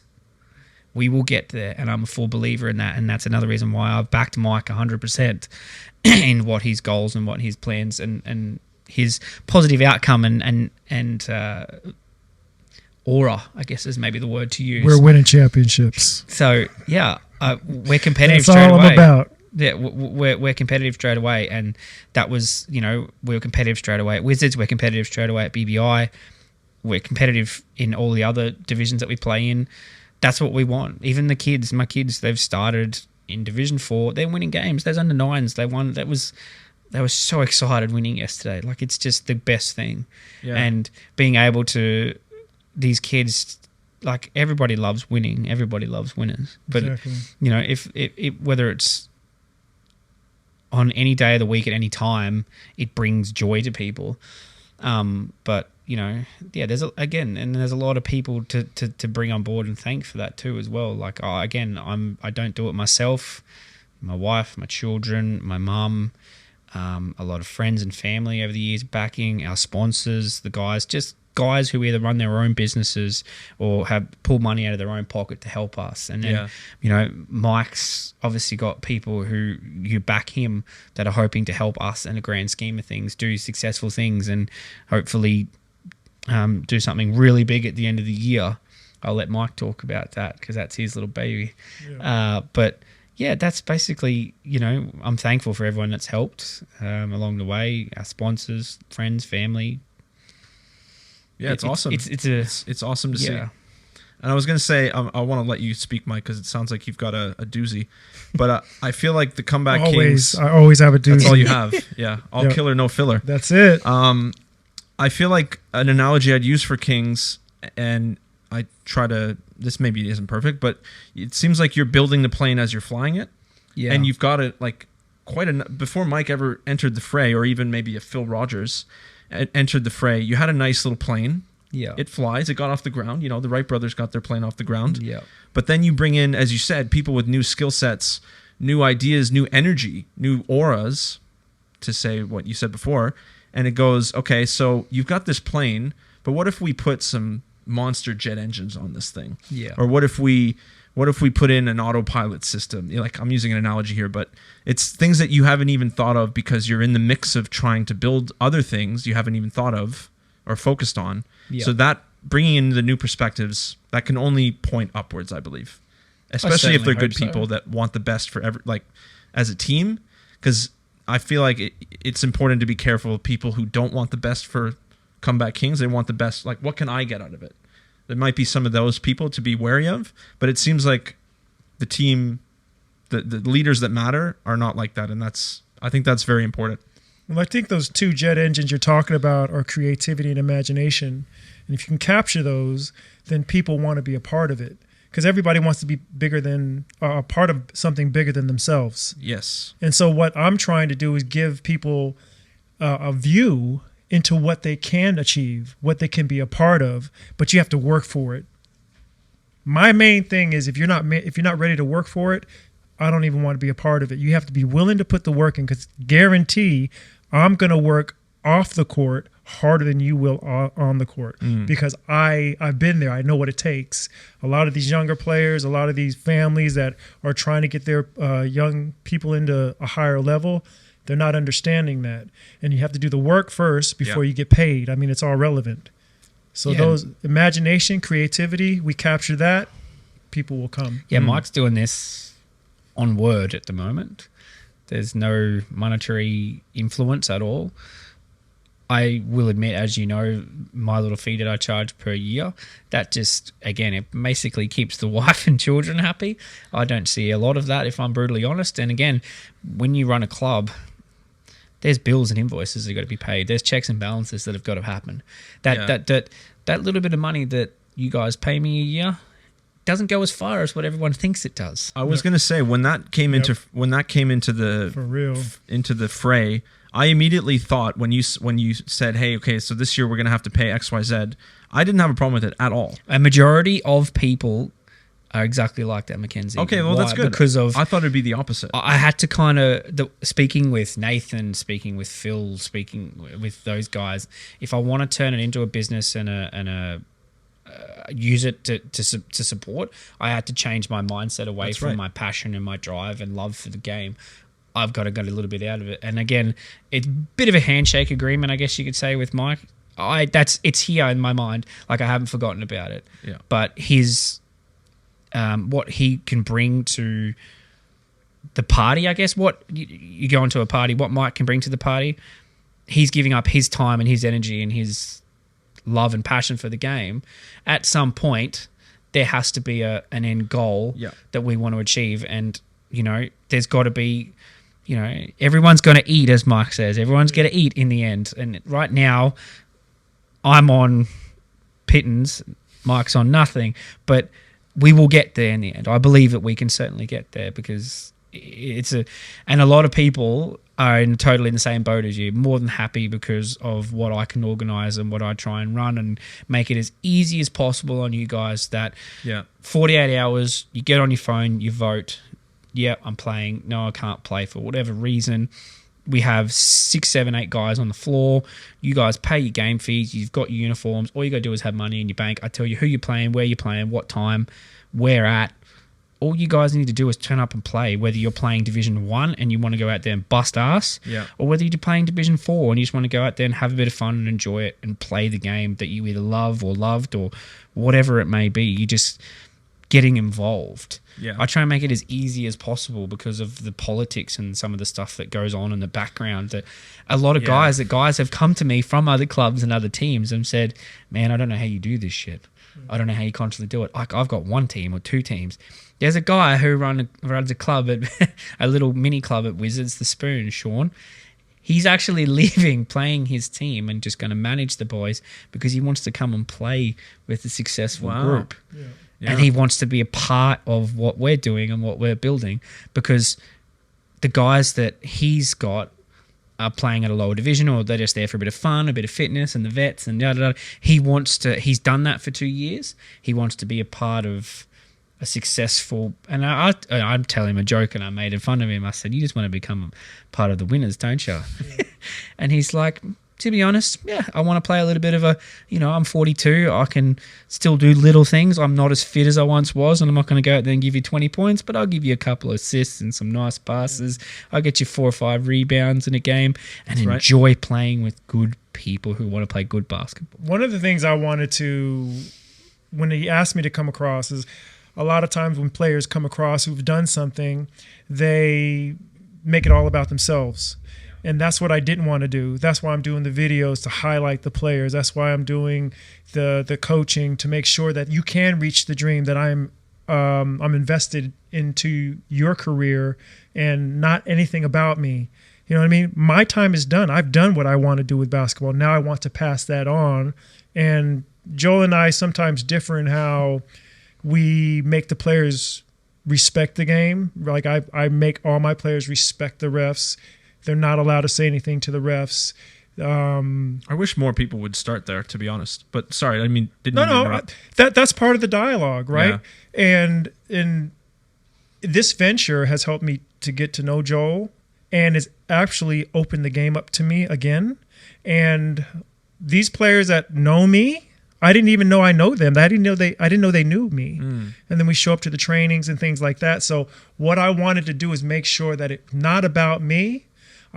S2: We will get there, and I'm a full believer in that, and that's another reason why I've backed Mike 100% in what his goals and what his plans and his positive outcome and aura, I guess is maybe the word to use.
S3: We're winning championships.
S2: So yeah, we're competitive.
S3: That's
S2: straight
S3: all
S2: away.
S3: I'm about.
S2: Yeah, we're competitive straight away, and that was, we were competitive straight away at Wizards. We're competitive straight away at BBI. We're competitive in all the other divisions that we play in. That's what we want. Even the kids, my kids, they've started in Division 4. They're winning games. Those under 9s, they won. They were so excited winning yesterday. Like, it's just the best thing. Yeah. And being able to, these kids, like, everybody loves winning. Everybody loves winners. But,
S3: exactly.
S2: if whether it's on any day of the week at any time, it brings joy to people. But, there's a lot of people to bring on board and thank for that too as well. Like, I don't do it myself. My wife, my children, my mum, a lot of friends and family over the years backing, our sponsors, the guys who either run their own businesses or have pulled money out of their own pocket to help us. And then, Mike's obviously got people who you back him that are hoping to help us in a grand scheme of things, do successful things, and hopefully do something really big at the end of the year. I'll let Mike talk about that because that's his little baby. Yeah. But yeah, that's basically, I'm thankful for everyone that's helped along the way, our sponsors, friends, family.
S1: Yeah, it's awesome. It's awesome to see. And I was going to say, I want to let you speak, Mike, because it sounds like you've got a doozy. But I feel like the Comeback Kings...
S3: I always have a doozy.
S1: That's all you have. Yeah, all killer, no filler.
S3: That's it.
S1: I feel like an analogy I'd use for Kings, and I try to... This maybe isn't perfect, but it seems like you're building the plane as you're flying it. Yeah. And you've got it like before Mike ever entered the fray, or even maybe if Phil Rogers entered the fray, you had a nice little plane. Yeah. It flies. It got off the ground. The Wright brothers got their plane off the ground.
S2: Yeah.
S1: But then you bring in, as you said, people with new skill sets, new ideas, new energy, new auras, to say what you said before. And it goes, okay, so you've got this plane, but what if we put some monster jet engines on this thing?
S2: Yeah.
S1: Or what if we put in an autopilot system? Like, I'm using an analogy here, but it's things that you haven't even thought of because you're in the mix of trying to build other things you haven't even thought of or focused on. Yeah. So that bringing in the new perspectives, that can only point upwards, I believe, especially if they're good people that want the best for as a team. Because I feel like it's important to be careful of people who don't want the best for Comeback Kings. They want the best. Like, what can I get out of it? There might be some of those people to be wary of, but it seems like the team, the leaders that matter are not like that. And I think that's very important.
S3: Well, I think those two jet engines you're talking about are creativity and imagination. And if you can capture those, then people want to be a part of it. Because everybody wants to be bigger than a part of something bigger than themselves.
S1: Yes.
S3: And so what I'm trying to do is give people a view into what they can achieve, what they can be a part of, but you have to work for it. My main thing is if you're not ready to work for it, I don't even want to be a part of it. You have to be willing to put the work in, because guarantee I'm going to work off the court harder than you will on the court, because I've been there. I know what it takes. A lot of these younger players, a lot of these families that are trying to get their young people into a higher level, they're not understanding that. And you have to do the work first before you get paid. I mean, it's all relevant. So those imagination, creativity, we capture that, people will come.
S2: Yeah, Mike's doing this on word at the moment. There's no monetary influence at all. I will admit, as you know, my little fee that I charge per year, that just, again, it basically keeps the wife and children happy. I don't see a lot of that, if I'm brutally honest. And again, when you run a club, there's bills and invoices that have got to be paid. There's checks and balances that have got to happen. That little bit of money that you guys pay me a year, doesn't go as far as what everyone thinks it does.
S1: I was going to say when that came into the
S3: for real
S1: into the fray, I immediately thought when you said, "Hey, okay, so this year we're going to have to pay XYZ," I didn't have a problem with it at all.
S2: A majority of people are exactly like that, Mackenzie.
S1: Okay, well, that's good.
S2: Because of,
S1: I thought it'd be the opposite.
S2: I had to kind of, speaking with Nathan, speaking with Phil, speaking with those guys, if I want to turn it into a business and use it to support, I had to change my mindset away from my passion and my drive and love for the game. I've got to get a little bit out of it. And again, it's a bit of a handshake agreement, I guess you could say, with Mike. It's here in my mind. Like, I haven't forgotten about it.
S1: Yeah.
S2: But his... what he can bring to the party, I guess. What you go into a party, what Mike can bring to the party, he's giving up his time and his energy and his love and passion for the game. At some point, there has to be an end goal that we want to achieve. And, there's got to be, everyone's going to eat, as Mike says. Everyone's going to eat in the end. And right now, I'm on pittance, Mike's on nothing. But... we will get there in the end. I believe that we can certainly get there because and a lot of people are totally in the same boat as you. More than happy because of what I can organise and what I try and run and make it as easy as possible on you guys. That 48 hours, you get on your phone, you vote. Yeah, I'm playing. No, I can't play for whatever reason. We have 6, 7, 8 guys on the floor. You guys pay your game fees. You've got your uniforms. All you got to do is have money in your bank. I tell you who you're playing, where you're playing, what time, where at. All you guys need to do is turn up and play, whether you're playing Division 1 and you want to go out there and bust ass, or whether you're playing Division 4 and you just want to go out there and have a bit of fun and enjoy it and play the game that you either love or loved or whatever it may be. You just getting involved.
S1: Yeah.
S2: I try and make it as easy as possible because of the politics and some of the stuff that goes on in the background. That a lot of guys have come to me from other clubs and other teams and said, "Man, I don't know how you do this shit. I don't know how you constantly do it. Like, I've got 1 team or 2 teams." There's a guy who runs a club at a little mini club at Wizards, the Spoon, Sean. He's actually leaving playing his team and just going to manage the boys because he wants to come and play with a successful group. Yeah. Yeah. And he wants to be a part of what we're doing and what we're building because the guys that he's got are playing at a lower division or they're just there for a bit of fun, a bit of fitness and the vets and da-da-da. He's done that for 2 years. He wants to be a part of a successful... And I'd tell him a joke and I made fun of him. I said, "You just want to become part of the winners, don't you?" Yeah. And he's like... To be honest, I want to play a little bit of a, I'm 42. I can still do little things. I'm not as fit as I once was, and I'm not going to go out there and give you 20 points, but I'll give you a couple of assists and some nice passes. I'll get you 4 or 5 rebounds in a game and enjoy playing with good people who want to play good basketball.
S3: One of the things I wanted to, when he asked me to come across, is a lot of times when players come across who've done something, they make it all about themselves. And that's what I didn't want to do. That's why I'm doing the videos to highlight the players. That's why I'm doing the coaching to make sure that you can reach the dream that I'm invested into your career and not anything about me. You know what I mean? My time is done. I've done what I want to do with basketball. Now I want to pass that on. And Joel and I sometimes differ in how we make the players respect the game. Like I make all my players respect the refs. They're not allowed to say anything to the refs.
S1: I wish more people would start there, to be honest. But sorry, I mean,
S3: that's part of the dialogue, right? Yeah. And this venture has helped me to get to know Joel, and has actually opened the game up to me again. And these players that know me, I didn't even know I know them. I didn't know they knew me. And then we show up to the trainings and things like that. So what I wanted to do is make sure that it's not about me.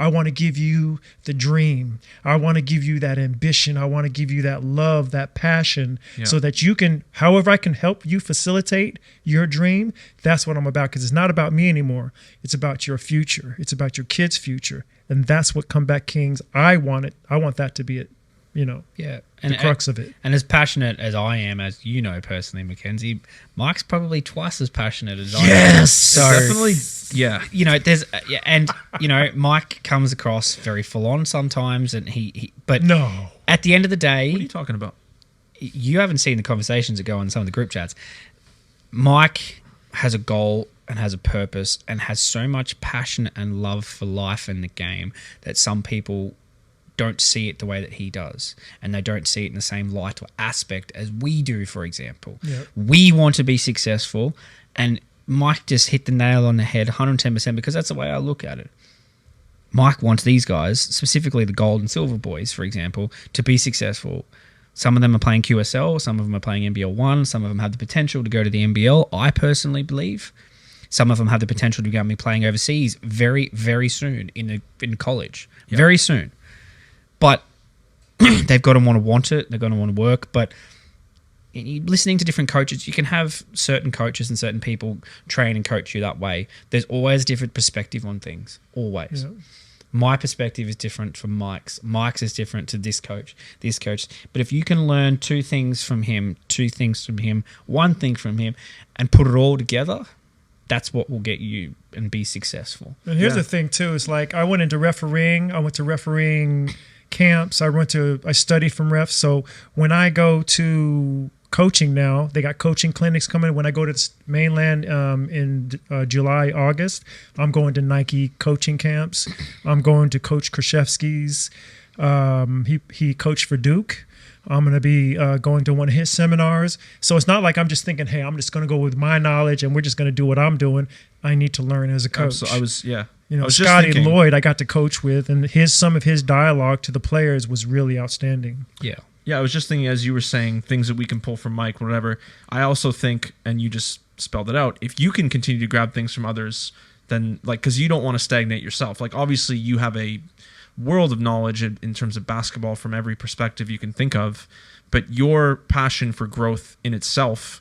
S3: I want to give you the dream. I want to give you that ambition. I want to give you that love, that passion, so that you can, however I can help you facilitate your dream, that's what I'm about, because it's not about me anymore. It's about your future. It's about your kids' future. And that's what Comeback Kings, I want it. I want that to be it, the crux of it.
S2: And as passionate as I am, as you know personally, Mackenzie, Mike's probably twice as passionate as I am.
S1: Yes,
S2: so,
S1: definitely. Yeah,
S2: Mike comes across very full on sometimes, and but
S3: no.
S2: At the end of the day,
S1: what are you talking about?
S2: You haven't seen the conversations that go on some of the group chats. Mike has a goal and has a purpose and has so much passion and love for life and the game that some people don't see it the way that he does, and they don't see it in the same light or aspect as we do, for example.
S3: Yep.
S2: We want to be successful, and Mike just hit the nail on the head 110% because that's the way I look at it. Mike wants these guys, specifically the gold and silver boys, for example, to be successful. Some of them are playing QSL, some of them are playing NBL 1, some of them have the potential to go to the NBL, I personally believe. Some of them have the potential to be playing overseas very, very soon in college. Yep. Very soon. But they've got to want it. They're going to want to work. But listening to different coaches, you can have certain coaches and certain people train and coach you that way. There's always a different perspective on things. Always. Yeah. My perspective is different from Mike's. Mike's is different to this coach. But if you can learn two things from him, one thing from him, and put it all together, that's what will get you and be successful.
S3: And here's the thing, too. It's like I went into refereeing. I went to refereeing camps. I studied from refs. So when I go to coaching now, they got coaching clinics coming. When I go to mainland in July, August, I'm going to Nike coaching camps. I'm going to Coach Krzyzewski's. He coached for Duke. I'm going to be going to one of his seminars. So it's not like I'm just thinking, hey, I'm just going to go with my knowledge and we're just going to do what I'm doing. I need to learn as a coach.
S1: So
S3: Scotty Lloyd I got to coach with, and some of his dialogue to the players was really outstanding.
S2: Yeah.
S1: Yeah, I was just thinking as you were saying things that we can pull from Mike, whatever. I also think, and you just spelled it out, if you can continue to grab things from others, then because you don't want to stagnate yourself. Like obviously you have a world of knowledge in terms of basketball from every perspective you can think of, but your passion for growth in itself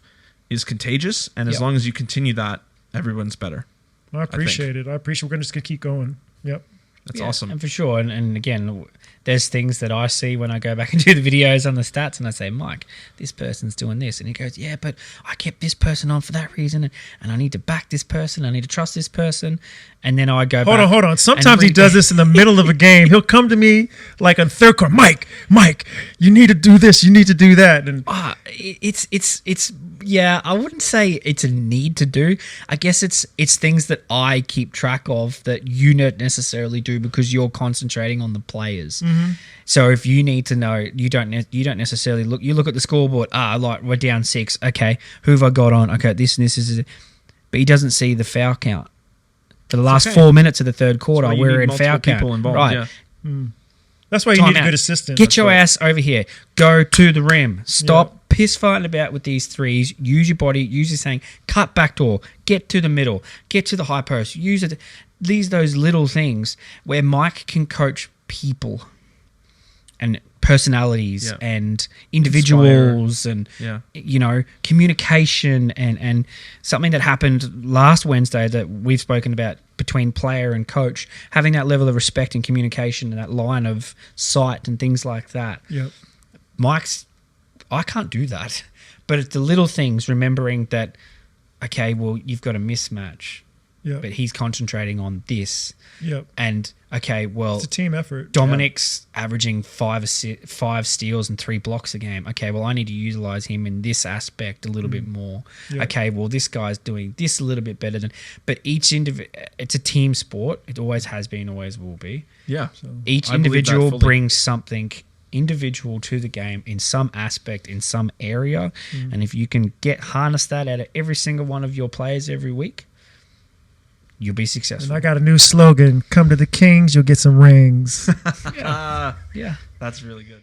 S1: is contagious, and as long as you continue that, everyone's better.
S3: I appreciate it. We're just going to keep going. Yep.
S1: That's awesome.
S2: And for sure. And again, there's things that I see when I go back and do the videos on the stats and I say, Mike, this person's doing this. And he goes, yeah, but I kept this person on for that reason. And I need to back this person. I need to trust this person. And then I go back.
S3: Hold on. Sometimes he does this in the middle of a game. He'll come to me like on third quarter, Mike, you need to do this. You need to do that. And
S2: I wouldn't say it's a need to do. I guess it's things that I keep track of that you don't necessarily do because you're concentrating on the players. Mm-hmm. So if you need to know, you don't necessarily look. You look at the scoreboard. Like we're down 6. Okay, who have I got on? Okay, this and this is. But he doesn't see the foul count for the last 4 minutes of the third quarter. We're in foul count,
S1: involved,
S2: right?
S1: Yeah.
S3: Mm. That's why you need a good assistant.
S2: Get your ass over here. Go to the rim. Stop piss fighting about with these threes. Use your body. Use your saying. Cut back door. Get to the middle. Get to the high post. Use it. Those little things where Mike can coach people and personalities and individuals and communication and something that happened last Wednesday that we've spoken about between player and coach, having that level of respect and communication and that line of sight and things like that.
S3: Yep.
S2: I can't do that, but it's the little things, remembering that, okay, well, you've got a mismatch.
S3: Yep.
S2: But he's concentrating on this.
S3: Yep.
S2: And, okay, well...
S3: It's a team effort.
S2: Dominic's averaging 5 steals and 3 blocks a game. Okay, well, I need to utilize him in this aspect a little bit more. Yep. Okay, well, this guy's doing this a little bit better than... But it's a team sport. It always has been, always will be.
S1: Yeah.
S2: So each individual brings something individual to the game in some aspect, in some area. And if you can harness that out of every single one of your players every week, you'll be successful.
S3: And I got a new slogan: come to the Kings, you'll get some rings.
S2: Yeah.
S1: That's really good.